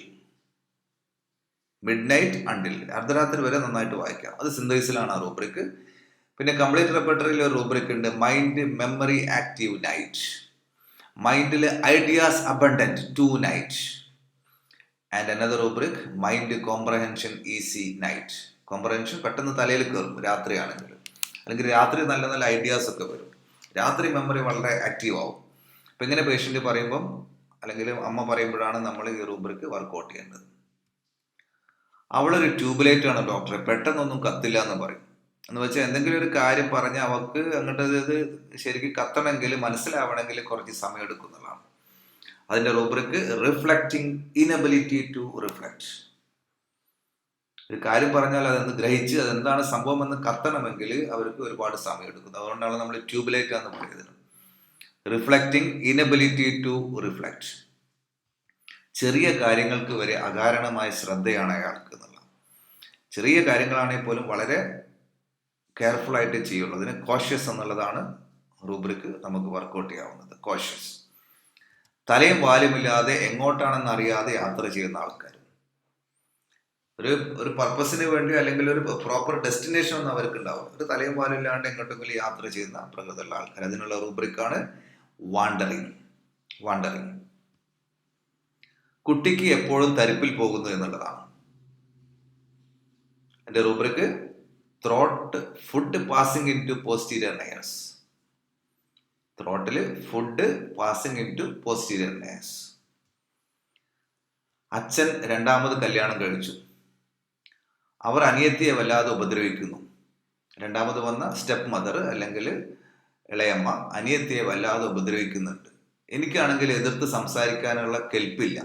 Mid night until, അർദ്ധരാത്രി വരെ നന്നായിട്ട് വായിക്കാം. അത് സിന്തസിസിലാണ് ആ റൂബ്രിക്ക്. പിന്നെ കംപ്ലീറ്റ് റെപ്പർട്ടറിയിൽ ഒരു റൂബ്രിക്ക് ഉണ്ട്, മൈൻഡ് മെമ്മറി ആക്റ്റീവ് നൈറ്റ്, മൈൻഡിൽ ideas abundant to night, and another rubric mind comprehension easy night. Comprehension പെട്ടെന്ന് തലയിൽ കയറും രാത്രിയാണെങ്കിൽ, അല്ലെങ്കിൽ രാത്രി നല്ല നല്ല ഐഡിയാസ് ഒക്കെ വരും, രാത്രി മെമ്മറി വളരെ ആക്റ്റീവ് ആവും. അപ്പം ഇങ്ങനെ പേഷ്യൻ്റ് പറയുമ്പം അല്ലെങ്കിൽ അമ്മ പറയുമ്പോഴാണ് നമ്മൾ ഈ റൂബ്രിക്ക് വർക്കൗട്ട് ചെയ്യേണ്ടത്. അവളൊരു ട്യൂബ്ലൈറ്റ് ആണ് ഡോക്ടറെ, പെട്ടെന്നൊന്നും കത്തില്ല എന്ന് പറയും. എന്ന് വെച്ചാൽ എന്തെങ്കിലും ഒരു കാര്യം പറഞ്ഞാൽ അവൾക്ക് അങ്ങോട്ട് ഇത് ശരിക്കും കത്തണമെങ്കിൽ മനസ്സിലാവണമെങ്കിൽ കുറച്ച് സമയം എടുക്കുന്നതാണ്. അതിൻ്റെ റൂബ്രിക്ക് റിഫ്ലക്റ്റിംഗ് ഇനബിലിറ്റി ടു റിഫ്ലക്റ്റ്. ഒരു കാര്യം പറഞ്ഞാൽ അതെന്ന് ഗ്രഹിച്ച് അതെന്താണ് സംഭവം എന്ന് കത്തണമെങ്കിൽ അവർക്ക് ഒരുപാട് സമയം എടുക്കുന്നത്. അതുകൊണ്ടാണ് നമ്മൾ ട്യൂബ്ലൈറ്റ് എന്ന് പറയുന്നത്. Reflecting inability to reflect. ചെറിയ കാര്യങ്ങൾക്ക് വരെ അകാരണമായ ശ്രദ്ധയാണ് അയാൾക്ക് എന്നുള്ള. ചെറിയ കാര്യങ്ങളാണെങ്കിൽ പോലും വളരെ കെയർഫുൾ ആയിട്ട് ചെയ്യുള്ളൂ. അതിന് കോഷ്യസ് എന്നുള്ളതാണ് റൂബ്രിക്ക് നമുക്ക് വർക്കൗട്ട് ചെയ്യാവുന്നത്. കോഷ്യസ്. തലയും വാലുമില്ലാതെ എങ്ങോട്ടാണെന്ന് അറിയാതെ യാത്ര ചെയ്യുന്ന ആൾക്കാർ, ഒരു പർപ്പസിന് വേണ്ടി അല്ലെങ്കിൽ ഒരു പ്രോപ്പർ ഡെസ്റ്റിനേഷൻ ഒന്നും അവർക്ക് ഉണ്ടാവും. ഒരു തലയും വാലും ഇല്ലാണ്ട് എങ്ങോട്ടെങ്കിലും യാത്ര ചെയ്യുന്ന പ്രകൃതിയുള്ള ആൾക്കാർ. അതിനുള്ള റൂബ്രിക്കാണ് വാണ്ടറിങ്. കുട്ടിക്ക് എപ്പോഴും തരിപ്പിൽ പോകുന്നു എന്നുള്ളതാണ്. എൻ്റെ rubric throat food passing into posterior nares. ത്രോട്ടിൽ food passing into posterior nares. അച്ഛൻ രണ്ടാമത് കല്യാണം കഴിച്ചു, അവർ അനിയത്തിയെ വല്ലാതെ ഉപദ്രവിക്കുന്നു. രണ്ടാമത് വന്ന സ്റ്റെപ്പ് മദർ അല്ലെങ്കിൽ ഇളയമ്മ അനിയത്തിയെ വല്ലാതെ ഉപദ്രവിക്കുന്നുണ്ട്. എനിക്കാണെങ്കിൽ എതിർത്ത് സംസാരിക്കാനുള്ള കെൽപ്പില്ല.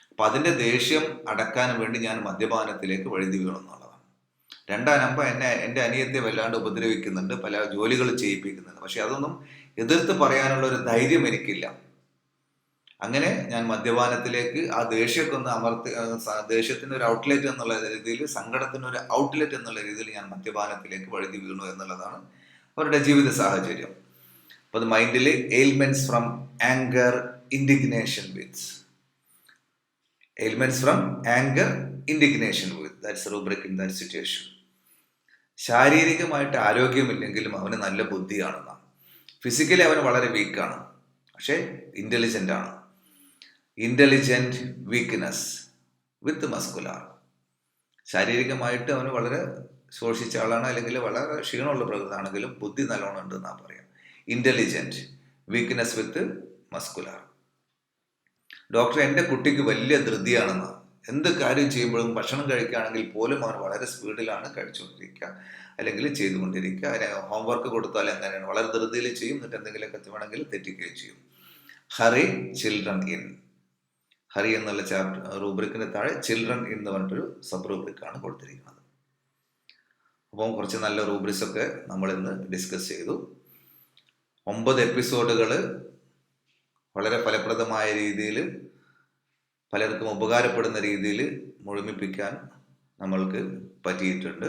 അപ്പം അതിൻ്റെ ദേഷ്യം അടക്കാൻ വേണ്ടി ഞാൻ മദ്യപാനത്തിലേക്ക് വഴുതി വീണു എന്നുള്ളതാണ്. രണ്ടാം നമ്പർ എൻ്റെ അനിയത്തെ വല്ലാണ്ട് ഉപദ്രവിക്കുന്നുണ്ട്, പല ജോലികൾ ചെയ്യിപ്പിക്കുന്നുണ്ട്. പക്ഷെ അതൊന്നും എതിർത്ത് പറയാനുള്ള ഒരു ധൈര്യം എനിക്കില്ല. അങ്ങനെ ഞാൻ മദ്യപാനത്തിലേക്ക് ആ ദേഷ്യമൊക്കെ ഒന്ന് ദേഷ്യത്തിന് ഒരു ഔട്ട്ലെറ്റ് എന്നുള്ള രീതിയിൽ, സങ്കടത്തിന് ഒരു ഔട്ട്ലെറ്റ് എന്നുള്ള രീതിയിൽ ഞാൻ മദ്യപാനത്തിലേക്ക് വഴുതി വീണു എന്നുള്ളതാണ് അവരുടെ ജീവിത സാഹചര്യം. അപ്പോൾ അത് മൈൻഡിൽ ailments from anchor indignation with. Ailments from anger, indignation with. That's a rubric in that situation. ശാരീരികമായിട്ട് ആരോഗ്യമില്ലെങ്കിലും അവന് നല്ല ബുദ്ധിയാണെന്നാണ്. ഫിസിക്കലി അവന് വളരെ വീക്കാണ്, പക്ഷേ ഇൻ്റലിജൻ്റ് ആണ്. ഇൻ്റലിജൻ്റ് വീക്ക്നെസ് വിത്ത് മസ്കുലാർ. ശാരീരികമായിട്ട് അവന് വളരെ ശോഷിച്ച ആളാണ്, അല്ലെങ്കിൽ വളരെ ക്ഷീണമുള്ള പ്രകൃതമാണെങ്കിലും ബുദ്ധി നല്ലോണം ഉണ്ട് എന്നാണ് പറയാം. ഇൻ്റലിജൻ്റ് വീക്ക്നെസ് വിത്ത് മസ്കുലാർ. ഡോക്ടർ, എൻ്റെ കുട്ടിക്ക് വലിയ ധൃതിയാണെന്ന്. എന്ത് കാര്യം ചെയ്യുമ്പോഴും ഭക്ഷണം കഴിക്കുകയാണെങ്കിൽ പോലും അവൻ വളരെ സ്പീഡിലാണ് കഴിച്ചുകൊണ്ടിരിക്കുക അല്ലെങ്കിൽ ചെയ്തുകൊണ്ടിരിക്കുക. അതിന് ഹോംവർക്ക് കൊടുത്താൽ എങ്ങനെയാണ് വളരെ ധൃതിയിൽ ചെയ്യും, എന്നിട്ട് എന്തെങ്കിലുമൊക്കെ വേണമെങ്കിൽ തെറ്റിക്കുകയും ചെയ്യും. Hurry children in. ഹറി എന്നുള്ള റൂബ്രിക്കിന് താഴെ ചിൽഡ്രൻ ഇൻ എന്ന് പറഞ്ഞിട്ടൊരു സബ് റൂബ്രിക്കാണ് കൊടുത്തിരിക്കുന്നത്. അപ്പം കുറച്ച് നല്ല റൂബ്രിക്സ് ഒക്കെ നമ്മൾ ഇന്ന് ഡിസ്കസ് ചെയ്തു. 9 എപ്പിസോഡുകൾ വളരെ ഫലപ്രദമായ രീതിയിൽ പലർക്കും ഉപകാരപ്പെടുന്ന രീതിയിൽ മുഴുമിപ്പിക്കാൻ നമ്മൾക്ക് പറ്റിയിട്ടുണ്ട്.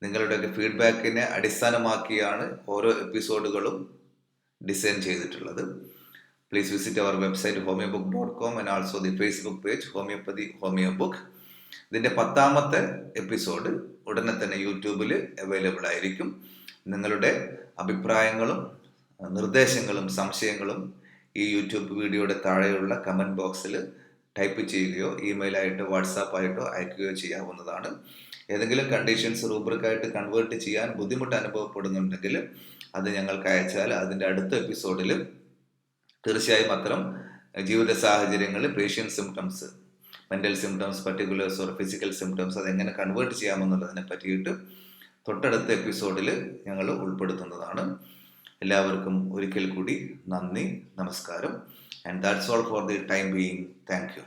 നിങ്ങളുടെയൊക്കെ ഫീഡ്ബാക്കിനെ അടിസ്ഥാനമാക്കിയാണ് ഓരോ എപ്പിസോഡുകളും ഡിസൈൻ ചെയ്തിട്ടുള്ളത്. Please visit our website homeobook.com and also the Facebook page homeopathy Homeobook. ഇതിൻ്റെ 10ാമത്തെ എപ്പിസോഡ് ഉടനെ തന്നെ യൂട്യൂബിൽ അവൈലബിൾ ആയിരിക്കും. നിങ്ങളുടെ അഭിപ്രായങ്ങളും നിർദ്ദേശങ്ങളും സംശയങ്ങളും ഈ യൂട്യൂബ് വീഡിയോയുടെ താഴെയുള്ള കമൻറ്റ് ബോക്സിൽ ടൈപ്പ് ചെയ്യുകയോ ഇമെയിലായിട്ടോ വാട്സാപ്പായിട്ടോ അയക്കുകയോ ചെയ്യാവുന്നതാണ്. ഏതെങ്കിലും കണ്ടീഷൻസ് റൂബ്രിക്കായിട്ട് കൺവേർട്ട് ചെയ്യാൻ ബുദ്ധിമുട്ട് അനുഭവപ്പെടുന്നുണ്ടെങ്കിൽ അത് ഞങ്ങൾക്ക് അയച്ചാൽ അതിൻ്റെ അടുത്ത എപ്പിസോഡിൽ തീർച്ചയായും അത്തരം ജീവിത സാഹചര്യങ്ങൾ, patient symptoms, mental symptoms, particulars or physical symptoms അതെങ്ങനെ കൺവേർട്ട് ചെയ്യാമെന്നുള്ളതിനെ പറ്റിയിട്ട് തൊട്ടടുത്ത എപ്പിസോഡിൽ ഞങ്ങൾ ഉൾപ്പെടുത്തുന്നതാണ്. എല്ലാവർക്കും ഒരിക്കൽ കൂടി നന്ദി, നമസ്കാരം. And that's all for the time being. Thank you.